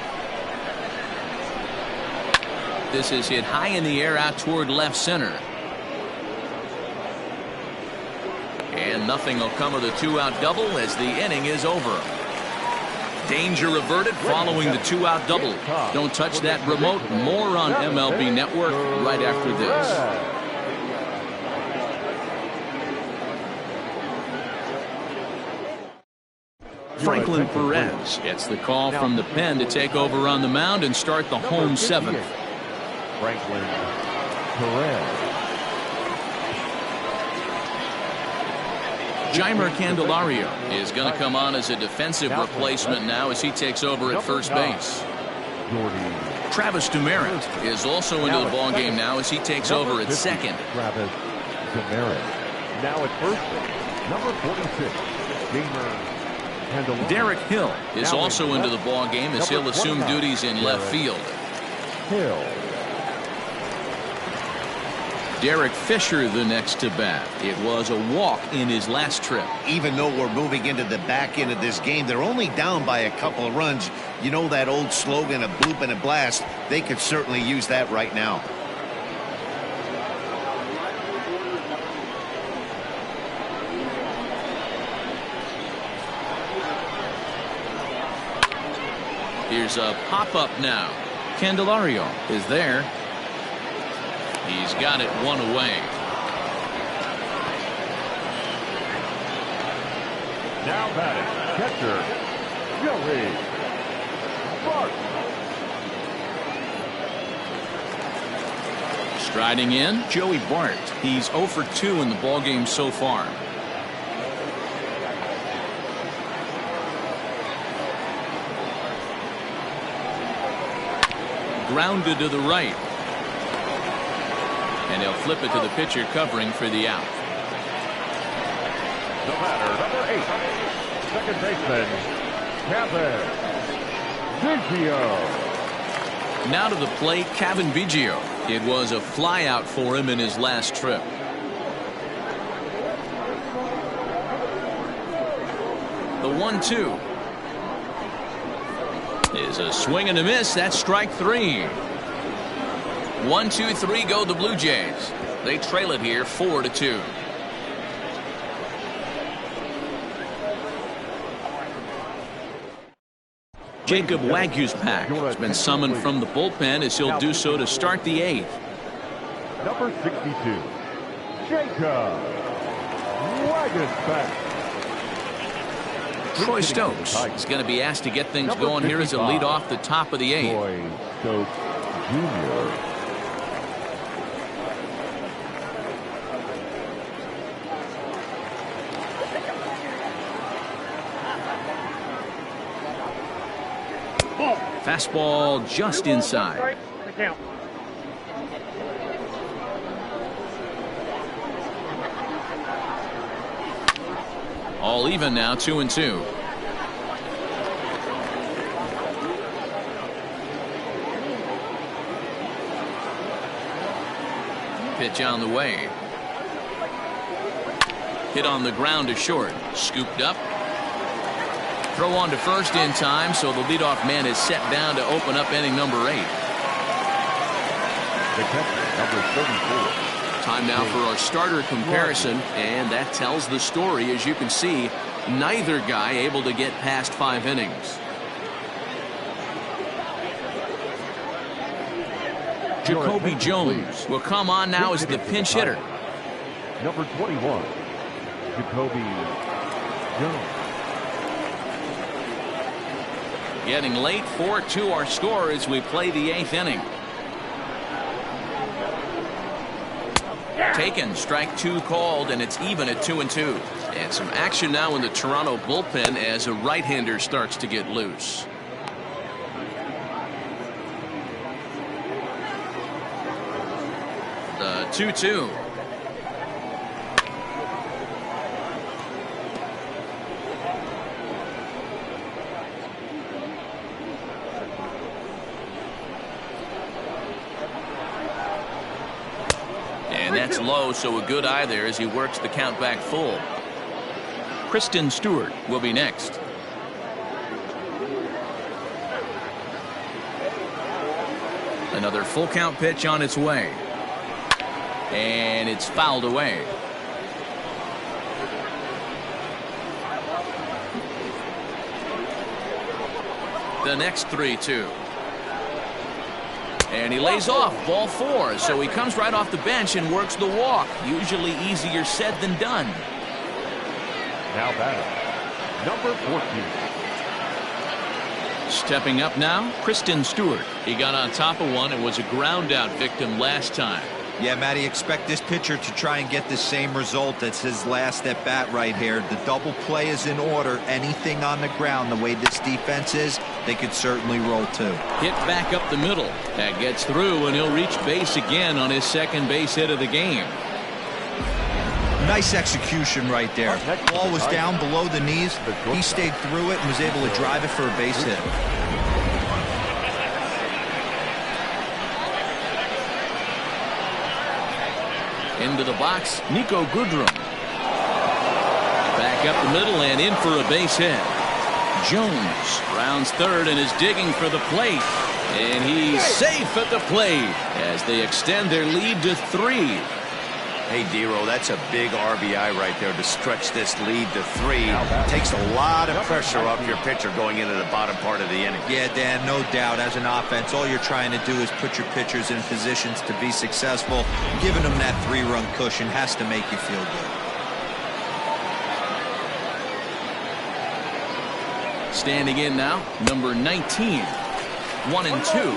This is hit high in the air out toward left center. And nothing will come of the 2-out double as the inning is over. Danger averted following the 2-out double. Don't touch that remote. More on MLB Network right after this. Franklin Perez gets the call from the pen to take over on the mound and start the home 7th. Franklin Perez. Jeimer Candelario is going to come on as a defensive replacement now as he takes over at first base. Travis Demeritte is also into the ballgame now as he takes over at second. Travis Demeritte now at first base. Number 46, Jeimer Candelario. Derek Hill is also into the ballgame as he'll assume duties in left field. Hill. Derek Fisher the next to bat. It was a walk in his last trip. Even though we're moving into the back end of this game, they're only down by a couple of runs. You know that old slogan, a bloop and a blast. They could certainly use that right now. Here's a pop-up now. Candelario is there. He's got it 1 away. Now batting, catcher, Joey Bart. Striding in, Joey Bart. He's 0 for 2 in the ballgame so far. grounded to the right. And he'll flip it to the pitcher covering for the out. The batter, number 8, second baseman, Kkjjgggggg. Now to the plate, Kkjjgggggg. It was a flyout for him in his last trip. The 1-2 is a swing and a miss. That's strike 3. 1-2-3 go the Blue Jays. They trail it here 4-2. Jacob Wagyu's pack has been summoned from the bullpen as he'll do so to start the 8th. Number 62, Jacob Wagyu's pack. Troy Stokes is going to be asked to get things going here as a lead off the top of the 8th. Troy Stokes Jr. Fastball just inside. All even now, 2-2. Pitch on the way. Hit on the ground to short. Scooped up. Throw on to first in time, so the leadoff man is set down to open up inning number 8. The catcher, number 34. Time now for our starter comparison, and that tells the story. As you can see, neither guy able to get past 5 innings. Jacoby Jones will come on now as the pinch hitter. Number 21, Jacoby Jones. Getting late, 4-2 our score as we play the 8th inning. Taken, strike 2 called, and it's even at 2-2. And some action now in the Toronto bullpen as a right-hander starts to get loose. The 2-2. And that's low, so a good eye there as he works the count back full. Kristen Stewart will be next. Another full count pitch on its way. And it's fouled away. The next 3-2. And he lays off, ball 4, so he comes right off the bench and works the walk. Usually easier said than done. Now batting, number 14. Stepping up now, Kristen Stewart. He got on top of one and was a ground out victim last time. Yeah, Matty, expect this pitcher to try and get the same result. That's his last at bat right here. The double play is in order. Anything on the ground, the way this defense is, they could certainly roll too. Hit back up the middle. That gets through, and he'll reach base again on his second base hit of the game. Nice execution right there. Ball was down below the knees. He stayed through it and was able to drive it for a base hit. Into the box, Nico Goodrum. Back up the middle and in for a base hit. Jones rounds third and is digging for the plate. And he's safe at the plate as they extend their lead to 3. Hey, Dero, that's a big RBI right there to stretch this lead to 3. Takes a lot of pressure off your pitcher going into the bottom part of the inning. Yeah, Dan, no doubt. As an offense, all you're trying to do is put your pitchers in positions to be successful. Giving them that 3-run cushion has to make you feel good. Standing in now, number 19. 1-2.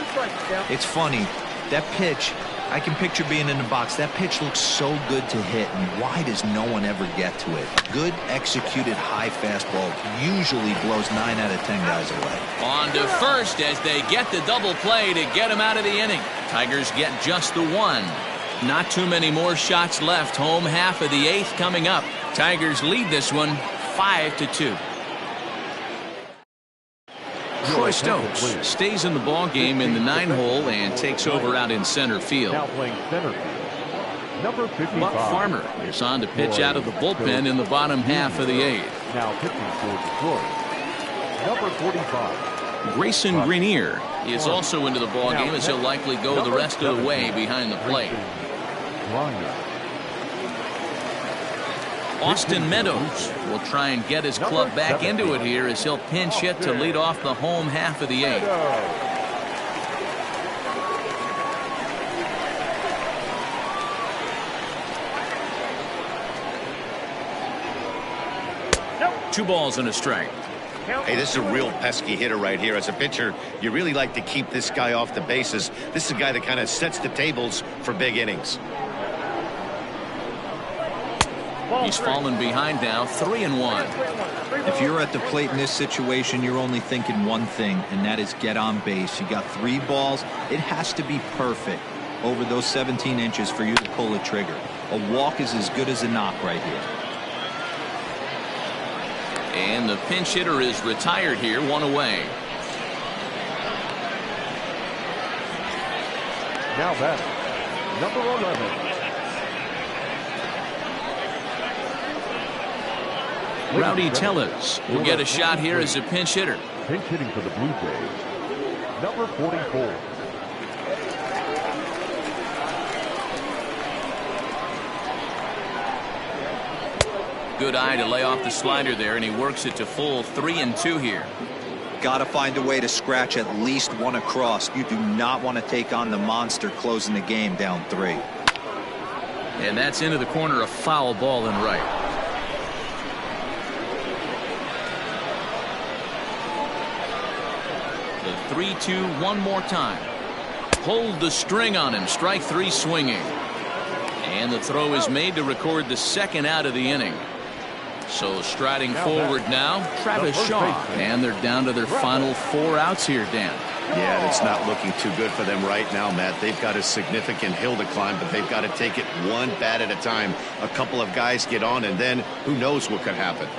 It's funny. That pitch, I can picture being in the box. That pitch looks so good to hit, and why does no one ever get to it? Good executed high fastball usually blows 9 out of 10 guys away. On to first as they get the double play to get him out of the inning. Tigers get just the one. Not too many more shots left. Home half of the 8th coming up. Tigers lead this one 5-2. Troy Stokes stays in the ball game in the 9-hole and takes over out in center field. Now playing center field, number 55. Buck Farmer is on to pitch out of the bullpen in the bottom half of the 8th. Now pitching for Detroit, number 45. Grayson Greenier is also into the ball game as he'll likely go the rest of the way behind the plate. Austin Meadows will try and get his club back into it here as he'll pinch hit to lead off the home half of the 8th. Two balls and a strike. Hey, this is a real pesky hitter right here. As a pitcher, you really like to keep this guy off the bases. This is a guy that kind of sets the tables for big innings. He's fallen behind now, 3-1. If you're at the plate in this situation, you're only thinking one thing, and that is get on base. You got 3 balls. It has to be perfect over those 17 inches for you to pull a trigger. A walk is as good as a knock right here. And the pinch hitter is retired here, 1 away. Now batting, number 11. Rowdy Tellez will get a shot here as a pinch hitter. Pinch hitting for the Blue Jays, number 44. Good eye to lay off the slider there, and he works it to full 3-2 here. Got to find a way to scratch at least one across. You do not want to take on the monster closing the game down 3. And that's into the corner, a foul ball and right. The 3-2 one more time. Hold the string on him. Strike 3 swinging. And the throw is made to record the 2nd out of the inning. So striding forward now, Travis Shaw. And they're down to their final 4 outs here, Dan. Yeah, it's not looking too good for them right now, Matt. They've got a significant hill to climb, but they've got to take it one bat at a time. A couple of guys get on, and then who knows what could happen.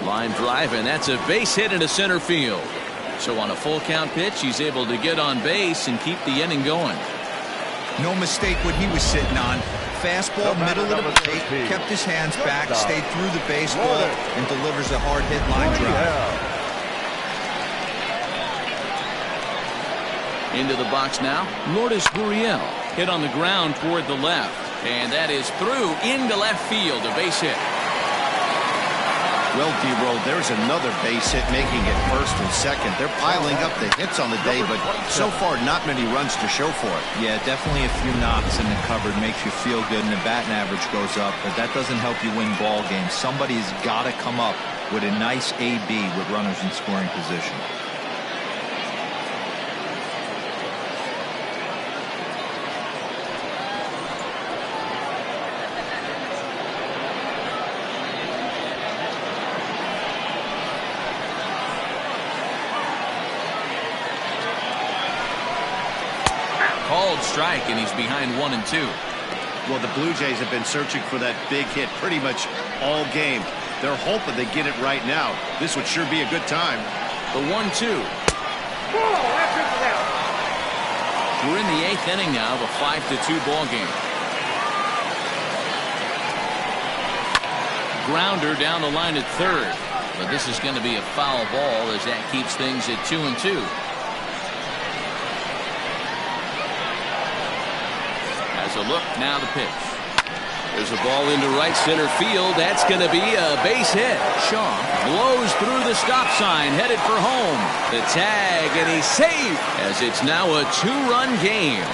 Line drive, and that's a base hit into center field. So on a full count pitch, he's able to get on base and keep the inning going. No mistake what he was sitting on. Fastball, middle of the plate, kept his hands back, stayed through the baseball, and delivers a hard hit line drive. Into the box now, Lourdes Gurriel hit on the ground toward the left, and that is through into left field, a base hit. Well, D-Roll, there's another base hit, making it 1st and 2nd. They're piling up the hits on the day, but so far not many runs to show for it. Yeah, definitely a few knocks in the cupboard makes you feel good, and the batting average goes up, but that doesn't help you win ball games. Somebody's got to come up with a nice AB with runners in scoring position. Called strike, and he's behind 1-2. Well, the Blue Jays have been searching for that big hit pretty much all game. They're hoping they get it right now. This would sure be a good time. The 1-2. We're in the 8th inning now of a 5-2 ball game. Grounder down the line at 3rd, but this is going to be a foul ball as that keeps things at 2-2. As a look, now the pitch. There's a ball into right center field. That's going to be a base hit. Shaw blows through the stop sign, headed for home. The tag, and he's safe as it's now a 2-run game.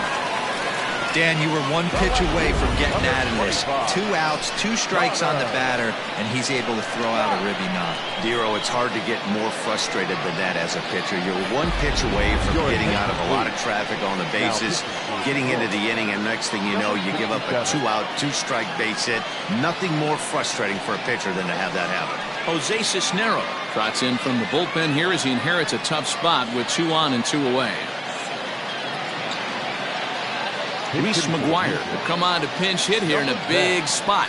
Dan, you were one pitch away from getting out of this. 2 outs, 2 strikes on the batter, and he's able to throw out a ribby knock. Dero, it's hard to get more frustrated than that as a pitcher. You're one pitch away from getting out of a lot of traffic on the bases, getting into the inning, and next thing you know, you give up a 2-out, 2-strike base hit. Nothing more frustrating for a pitcher than to have that happen. Jose Cisneros trots in from the bullpen here as he inherits a tough spot with 2 on and 2 away. Reese McGuire will come on to pinch hit here in a big spot.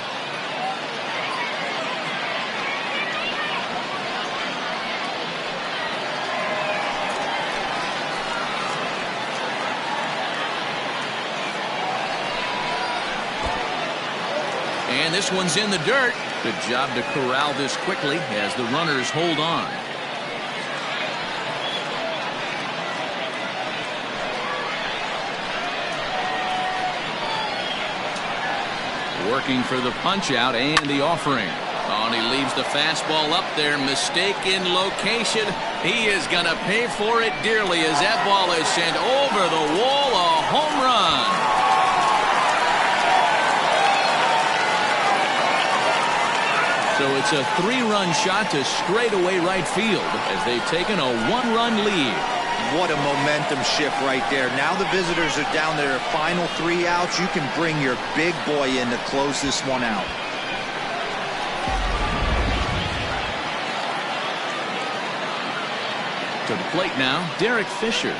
And this one's in the dirt. Good job to corral this quickly as the runners hold on. Working for the punch out and the offering. Oh, and he leaves the fastball up there. Mistaken location. He is going to pay for it dearly as that ball is sent over the wall. A home run. So it's a 3-run shot to straightaway right field as they've taken a 1-run lead. What a momentum shift right there. Now the visitors are down to their final 3 outs. You can bring your big boy in to close this one out. To the plate now, Derek Fisher.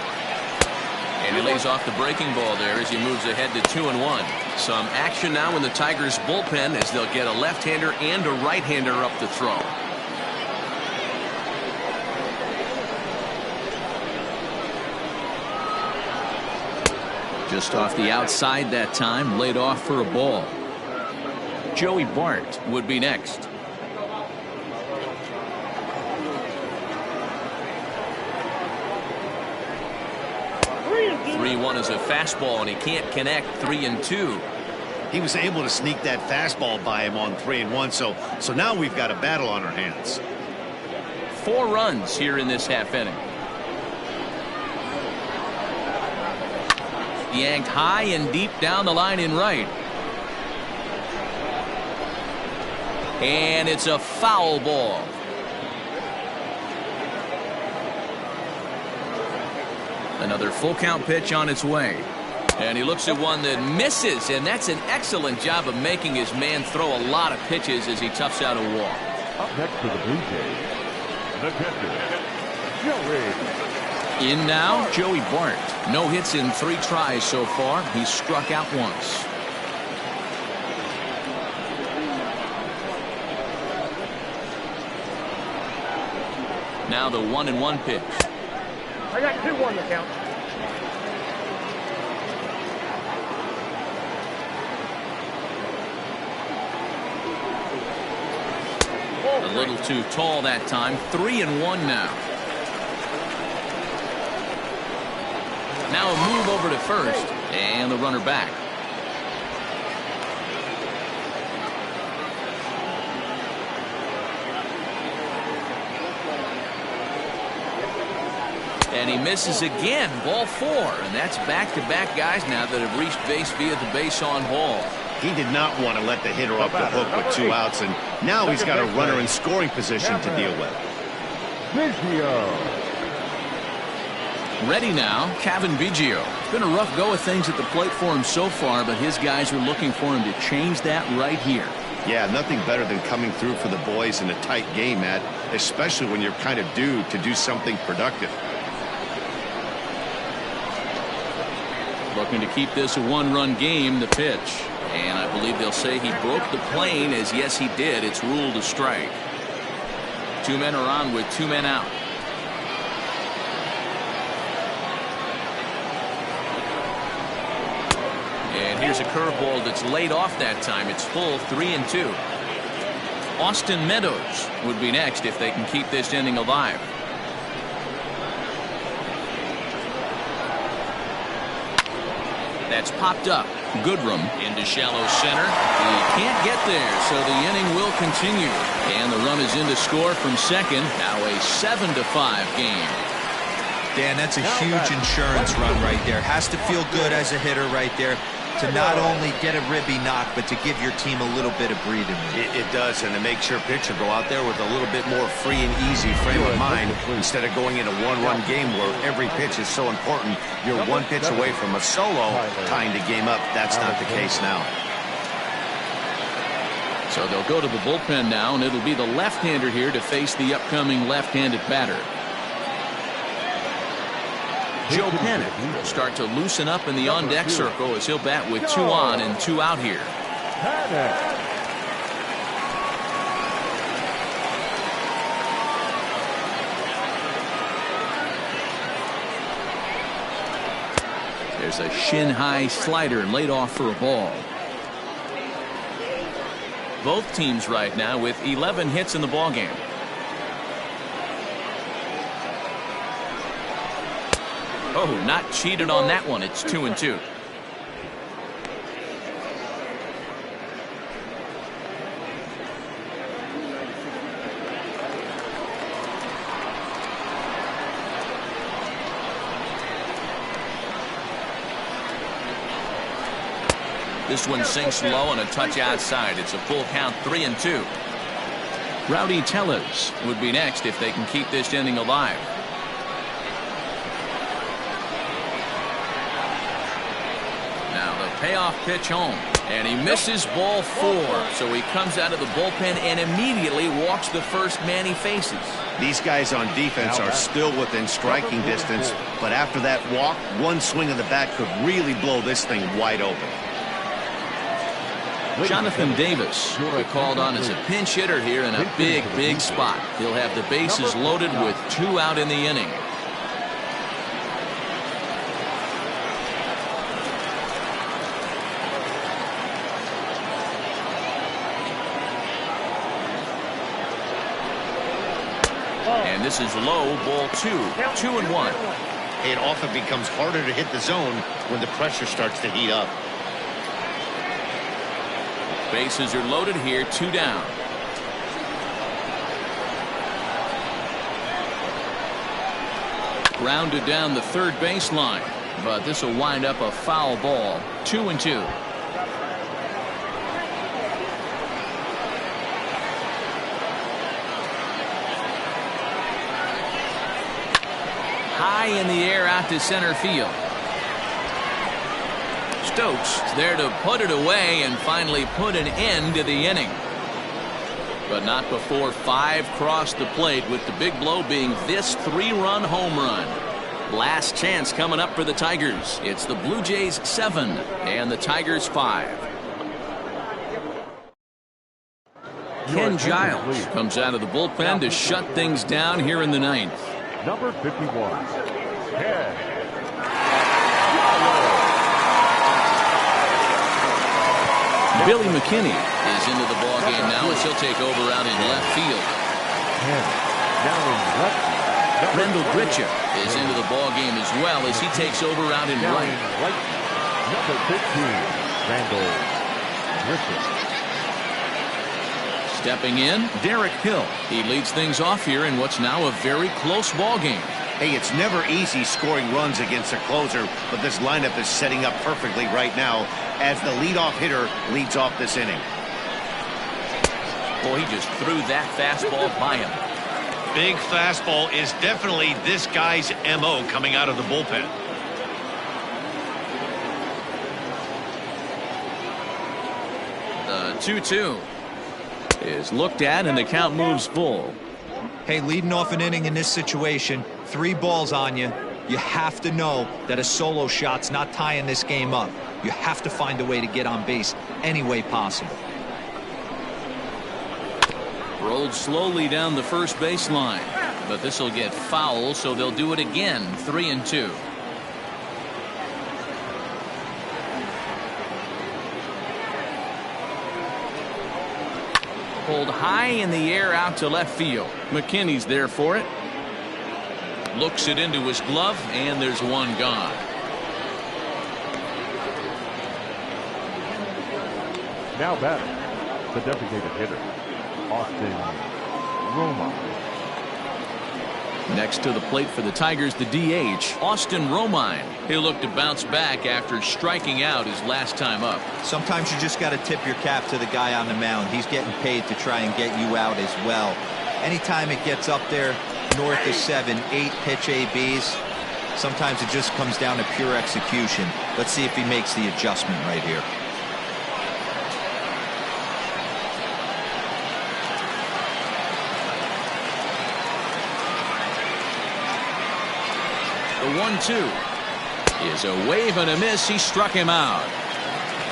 And he lays off the breaking ball there as he moves ahead to 2-1. Some action now in the Tigers bullpen as they'll get a left-hander and a right-hander up to throw. Just off the outside that time, laid off for a ball. Joey Bart would be next. 3-1 is a fastball, and he can't connect. 3-2. He was able to sneak that fastball by him on 3-1, so now we've got a battle on our hands. 4 runs here in this half inning. Yanked high and deep down the line in right. And it's a foul ball. Another full count pitch on its way. And he looks at one that misses, and that's an excellent job of making his man throw a lot of pitches as he toughs out a walk. Up next for the Blue Jays, the catcher, Joey. In now, Joey Bart. No hits in 3 tries so far. He's struck out once. Now the 1-1 pitch. I got 2-1 to count. A little too tall that time. 3-1 now. Now a move over to first, and the runner back. And he misses again. Ball 4, and that's back-to-back guys now that have reached base via the base on ball. He did not want to let the hitter off the hook with 2 outs, and now he's got a runner in scoring position to deal with. Ready now, Cavan Biggio. It's been a rough go of things at the plate for him so far, but his guys are looking for him to change that right here. Yeah, nothing better than coming through for the boys in a tight game, Matt, especially when you're kind of due to do something productive. Looking to keep this a 1-run game, the pitch. And I believe they'll say he broke the plane, as yes he did. It's ruled a strike. 2 men are on with 2 men out. And here's a curveball that's laid off that time. It's full. 3-2. Austin Meadows would be next if they can keep this inning alive. That's popped up. Goodrum into shallow center. He can't get there, so the inning will continue. And the run is in to score from second. Now a 7-5 game. Dan, that's a huge insurance run right there. Has to feel good as a hitter right there. to not only get a ribby knock, but to give your team a little bit of breathing room. It does, and it makes your pitcher go out there with a little bit more free and easy frame of mind instead of going in a one-run game where every pitch is so important. You're one pitch away from a solo tying the game up. That's not the case now. So they'll go to the bullpen now, and it'll be the left-hander here to face the upcoming left-handed batter. Joe Panic will start to loosen up in the on-deck circle as he'll bat with 2 on and 2 out here. There's a shin-high slider laid off for a ball. Both teams right now with 11 hits in the ballgame. Oh, not cheated on that one. It's 2-2. This one sinks low and a touch outside. It's a full count, 3-2. Rowdy Tellez would be next if they can keep this inning alive. Now the payoff pitch home, and he misses ball 4. So he comes out of the bullpen and immediately walks the first man he faces. These guys on defense are still within striking distance, but after that walk, one swing of the bat could really blow this thing wide open. Jonathan Davis will be called on as a pinch hitter here in a big spot. He'll have the bases loaded with 2 out in the inning. And this is low, ball 2, 2-1. It often becomes harder to hit the zone when the pressure starts to heat up. Bases are loaded here, 2 down. Grounded down the third baseline, but this will wind up a foul ball. 2-2. High in the air out to center field. Stokes there to put it away and finally put an end to the inning. But not before 5 crossed the plate, with the big blow being this 3-run home run. Last chance coming up for the Tigers. It's the Blue Jays 7 and the Tigers 5. Ken Giles comes out of the bullpen to shut things down here in the 9th. Number 51, Ken. Billy McKinney is into the ballgame now as he'll take over out in left field. Now in left field. Rendell Gritcha is into the ballgame as well as he takes over out in right. Number 15, Rendell Gritcha. Stepping in, Derek Hill. He leads things off here in what's now a very close ballgame. Hey, it's never easy scoring runs against a closer, but this lineup is setting up perfectly right now as the leadoff hitter leads off this inning. Boy, he just threw that fastball by him. Big fastball is definitely this guy's MO coming out of the bullpen. The 2-2 is looked at and the count moves full. Hey, leading off an inning in this situation, 3 balls on you. You have to know that a solo shot's not tying this game up. You have to find a way to get on base any way possible. Rolled slowly down the first baseline, but this will get foul, so they'll do it again. 3-2. Pulled high in the air out to left field. McKinney's there for it. Looks it into his glove, and there's one gone. Now batting, the designated hitter, Austin Roma. Next to the plate for the Tigers, the DH, Austin Romine. He'll look to bounce back after striking out his last time up. Sometimes you just got to tip your cap to the guy on the mound. He's getting paid to try and get you out as well. Anytime it gets up there north of 7, 8 pitch ABs, sometimes it just comes down to pure execution. Let's see if he makes the adjustment right here. The 1-2 is a wave and a miss. He struck him out.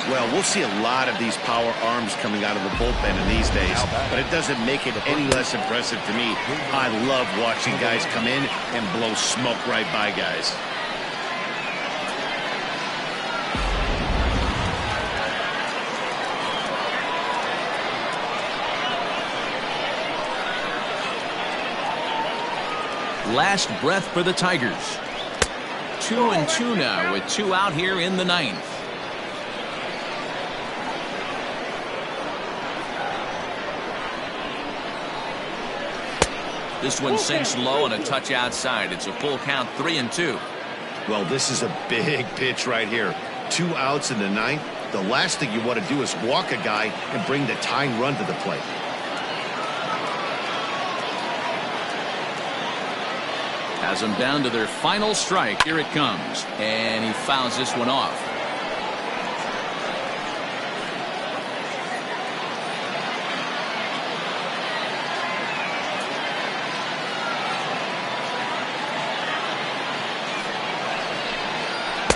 Well, we'll see a lot of these power arms coming out of the bullpen in these days, but it doesn't make it any less impressive to me. I love watching guys come in and blow smoke right by guys. Last breath for the Tigers. 2-2 now with 2 out here in the 9th. This one sinks low and a touch outside. It's a full count, 3-2. Well, this is a big pitch right here. 2 outs in the 9th. The last thing you want to do is walk a guy and bring the tying run to the plate. Has them down to their final strike. Here it comes. And he fouls this one off.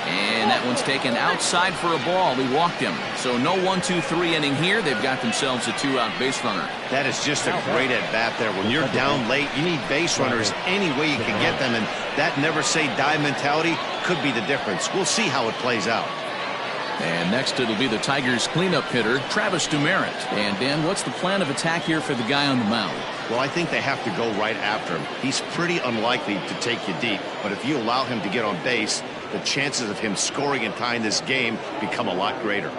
And that one's taken outside for a ball. He walked him. So no 1-2-3 inning here. They've got themselves a 2-out base runner. That is just a great at-bat there. When you're down late, you need base runners any way you can get them, and that never-say-die mentality could be the difference. We'll see how it plays out. And next it'll be the Tigers cleanup hitter, Travis Demeritte. And Dan, what's the plan of attack here for the guy on the mound? Well, I think they have to go right after him. He's pretty unlikely to take you deep, but if you allow him to get on base, the chances of him scoring and tying this game become a lot greater.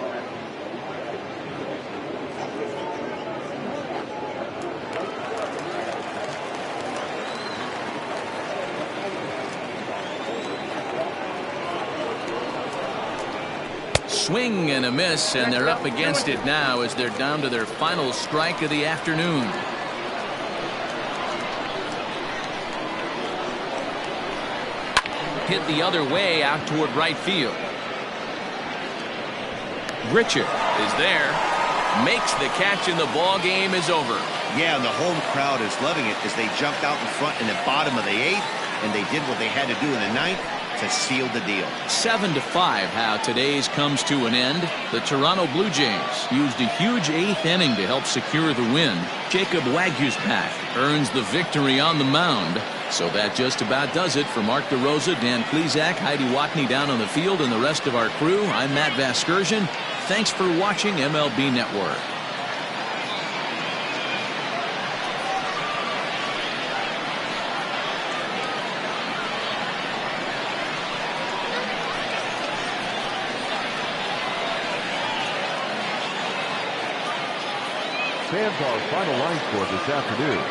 Swing and a miss, and they're up against it now as they're down to their final strike of the afternoon. Hit the other way out toward right field. Kkjjgggggg is there, makes the catch, and the ball game is over. Yeah, and the home crowd is loving it as they jumped out in front in the bottom of the 8th, and they did what they had to do in the 9th to seal the deal. 7-5 how today's comes to an end. The Toronto Blue Jays used a huge 8th inning to help secure the win. Jacob Waguespack earns the victory on the mound. So that just about does it. For Mark DeRosa, Dan Kkjjgggg, Heidi Watney down on the field, and the rest of our crew, I'm Matt Vasgersian. Thanks for watching MLB Network. Fans, our final line score this afternoon.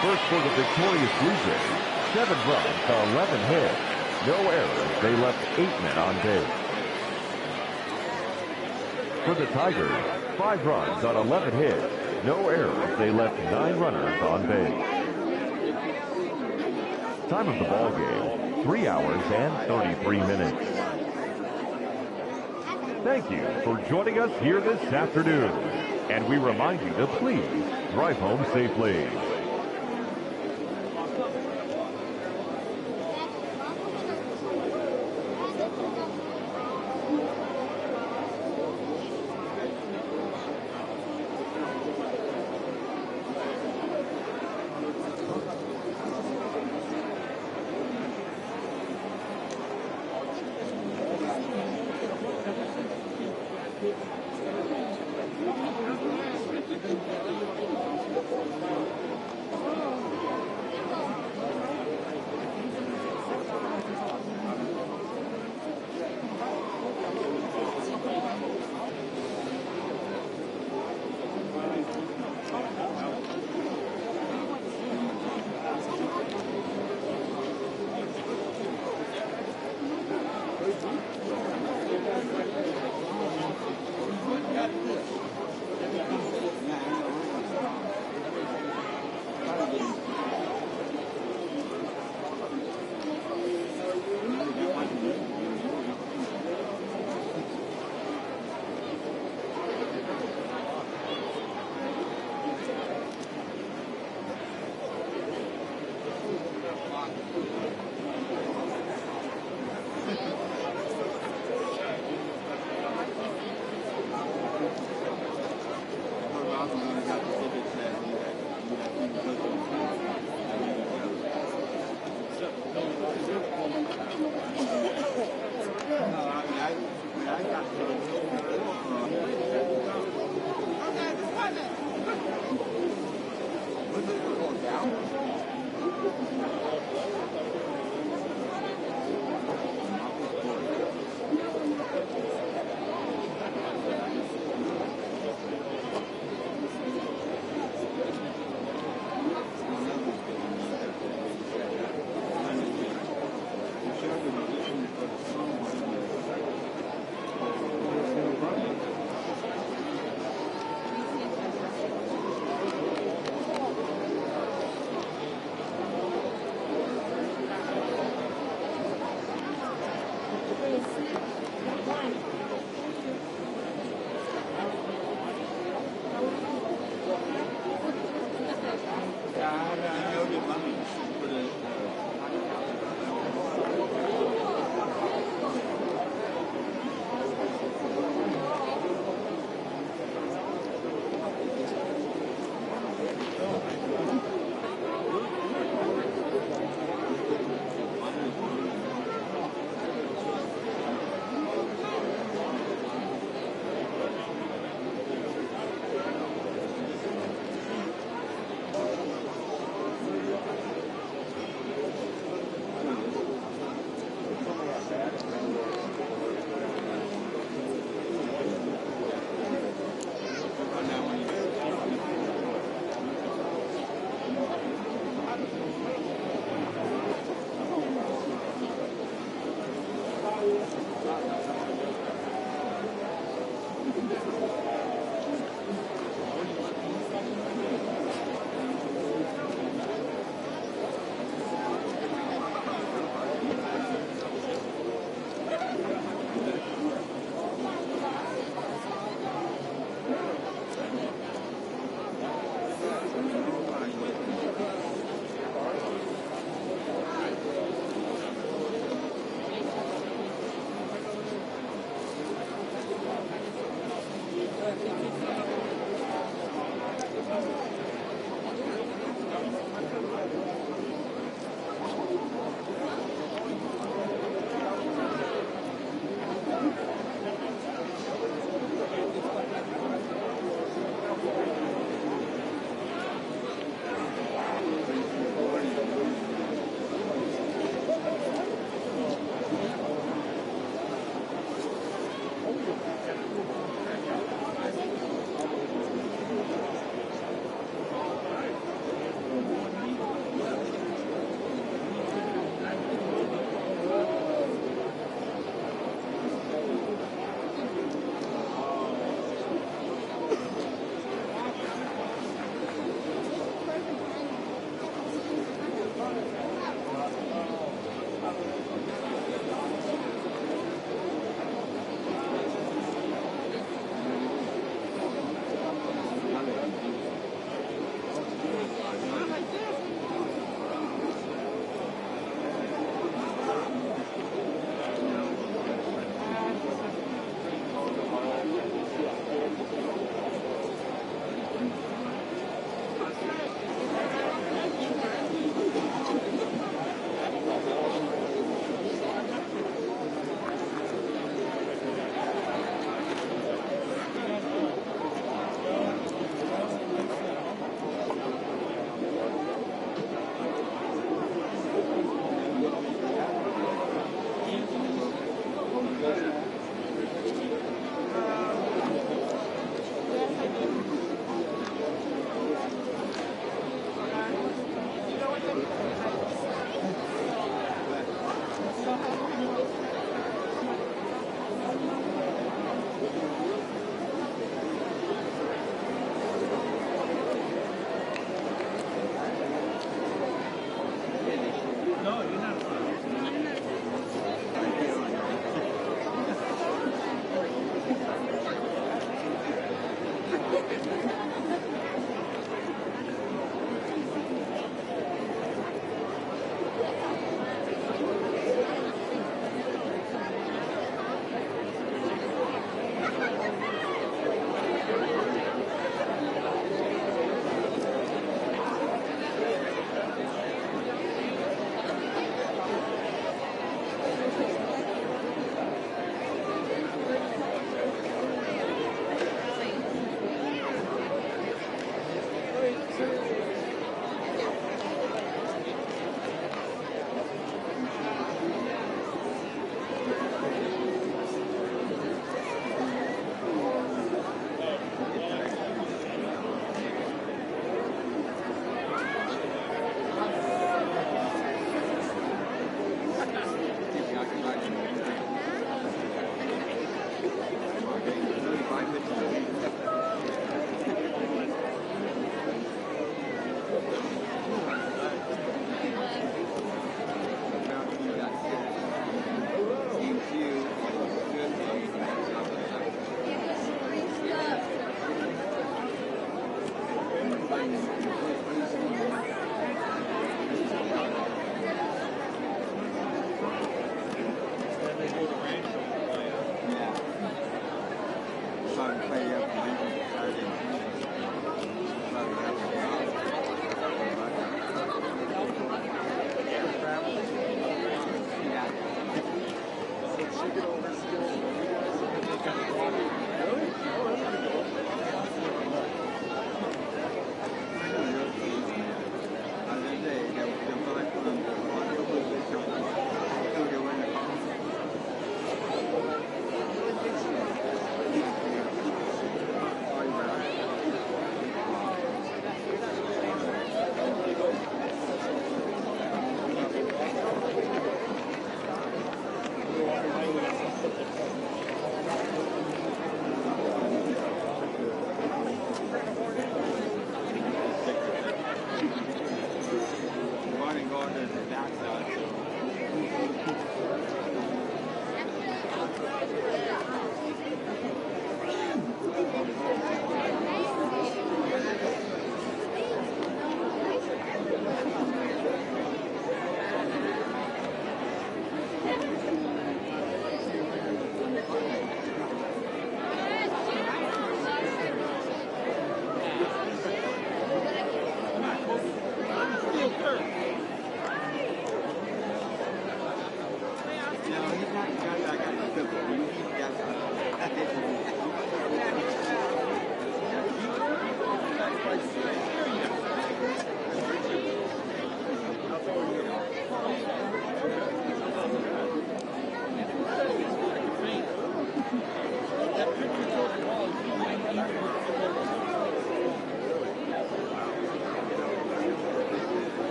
First for the victorious Blue Jays, 7 runs to 11 hits. No errors. They left 8 men on base. For the Tigers, 5 runs on 11 hits. No errors. They left 9 runners on base. Time of the ball game, 3 hours and 33 minutes. Thank you for joining us here this afternoon. And we remind you to please drive home safely.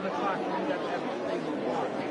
o'clock, we got to have everything we want.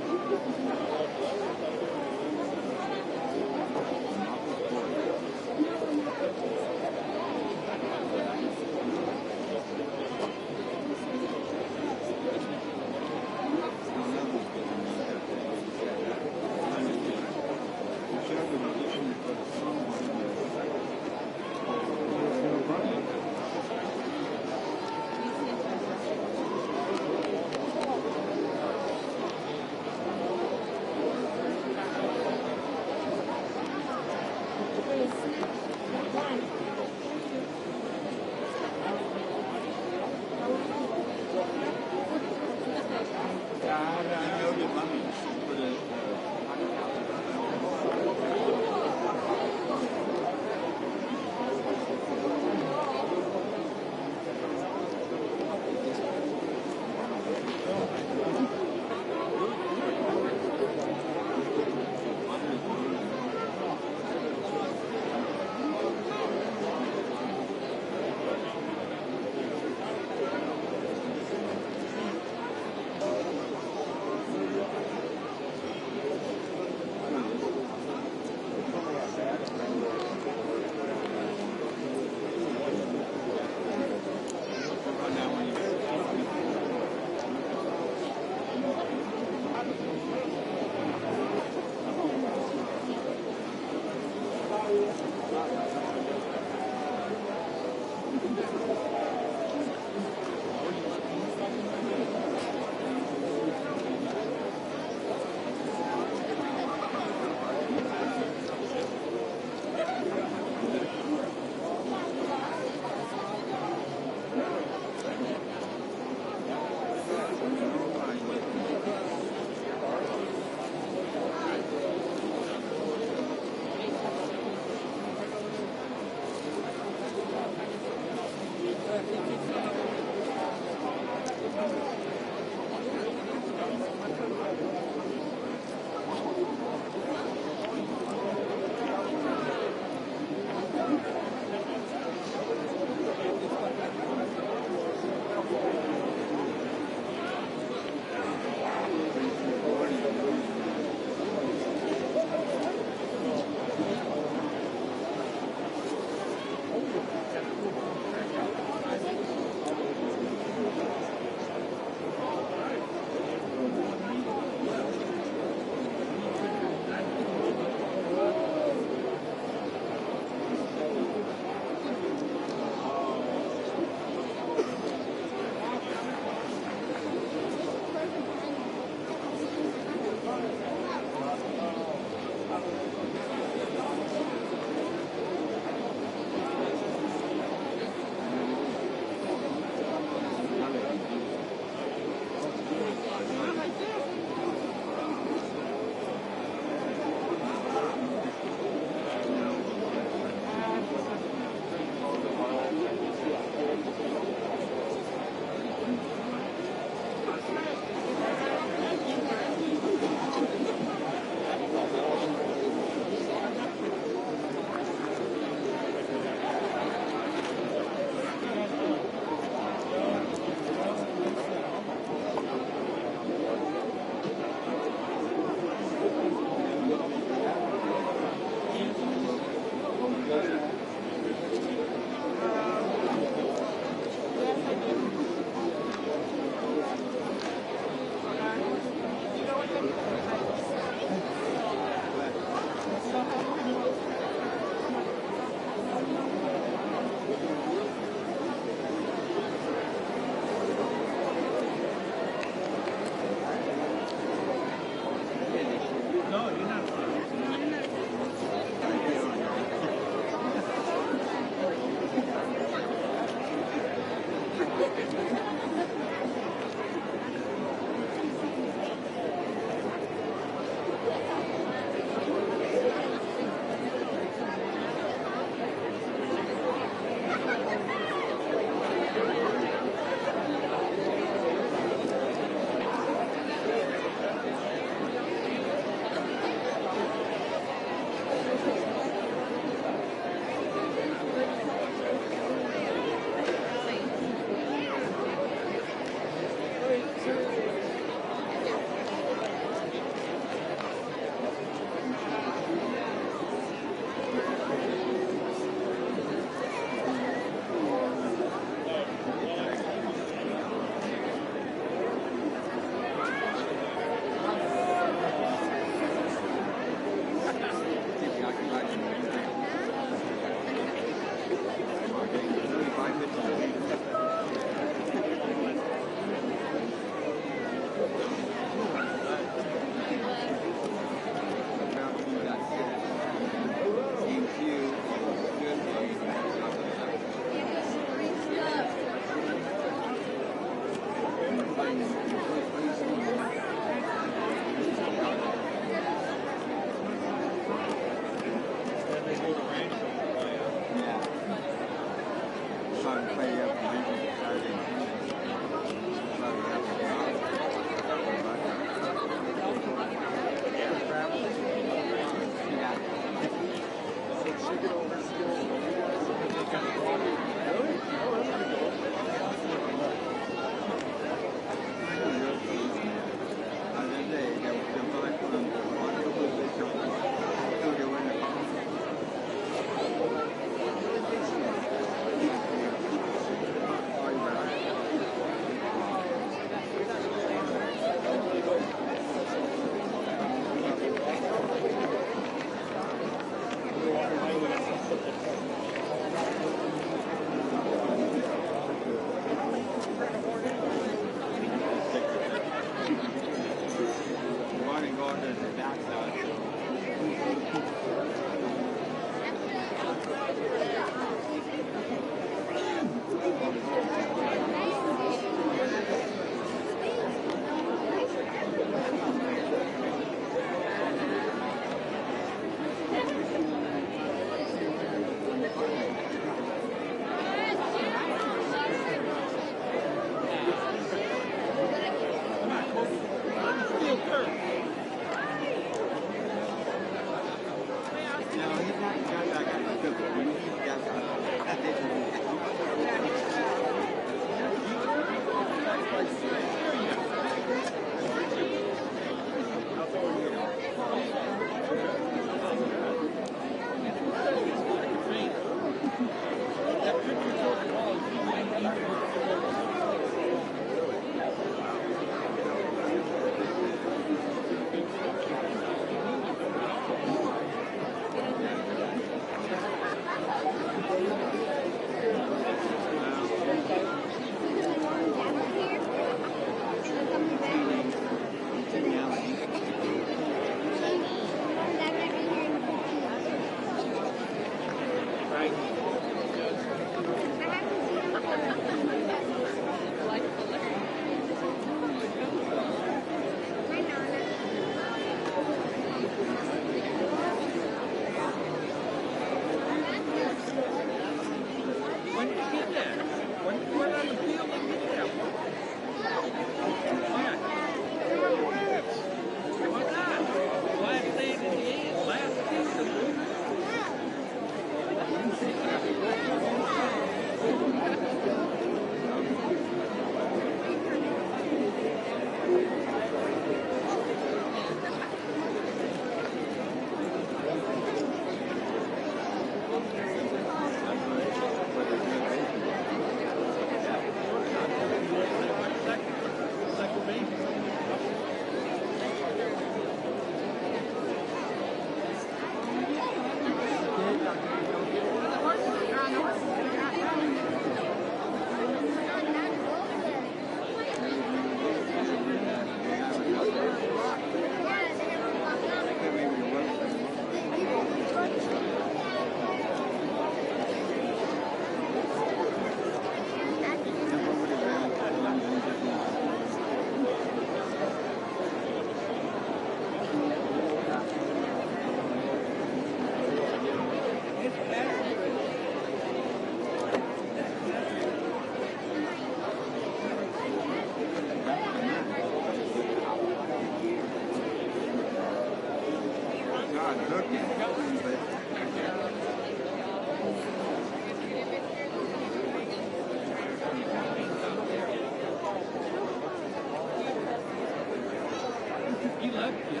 He left you.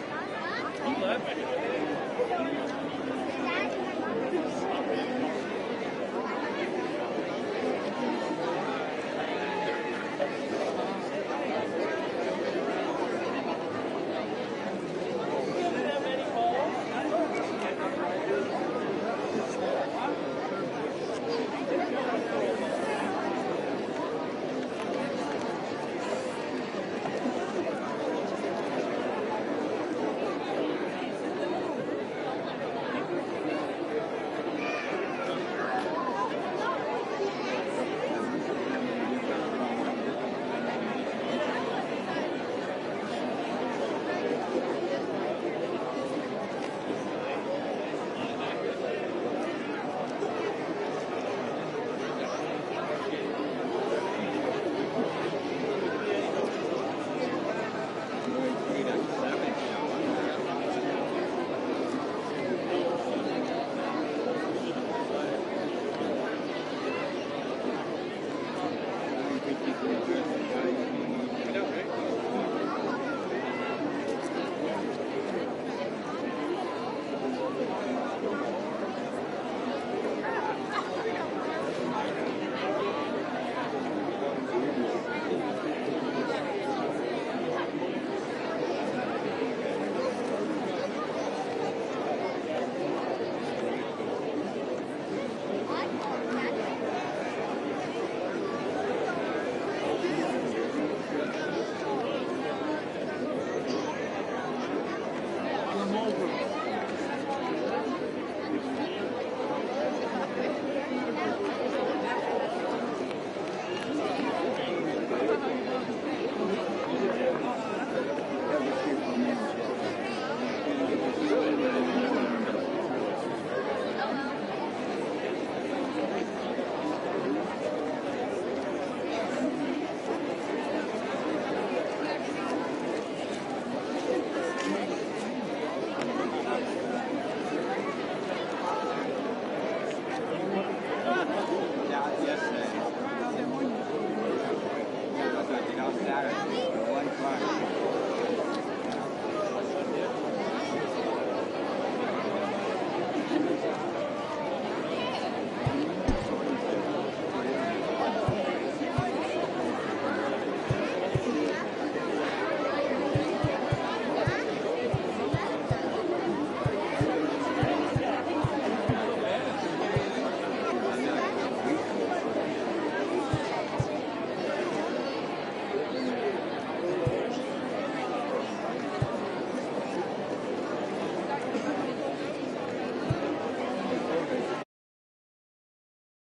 He left you.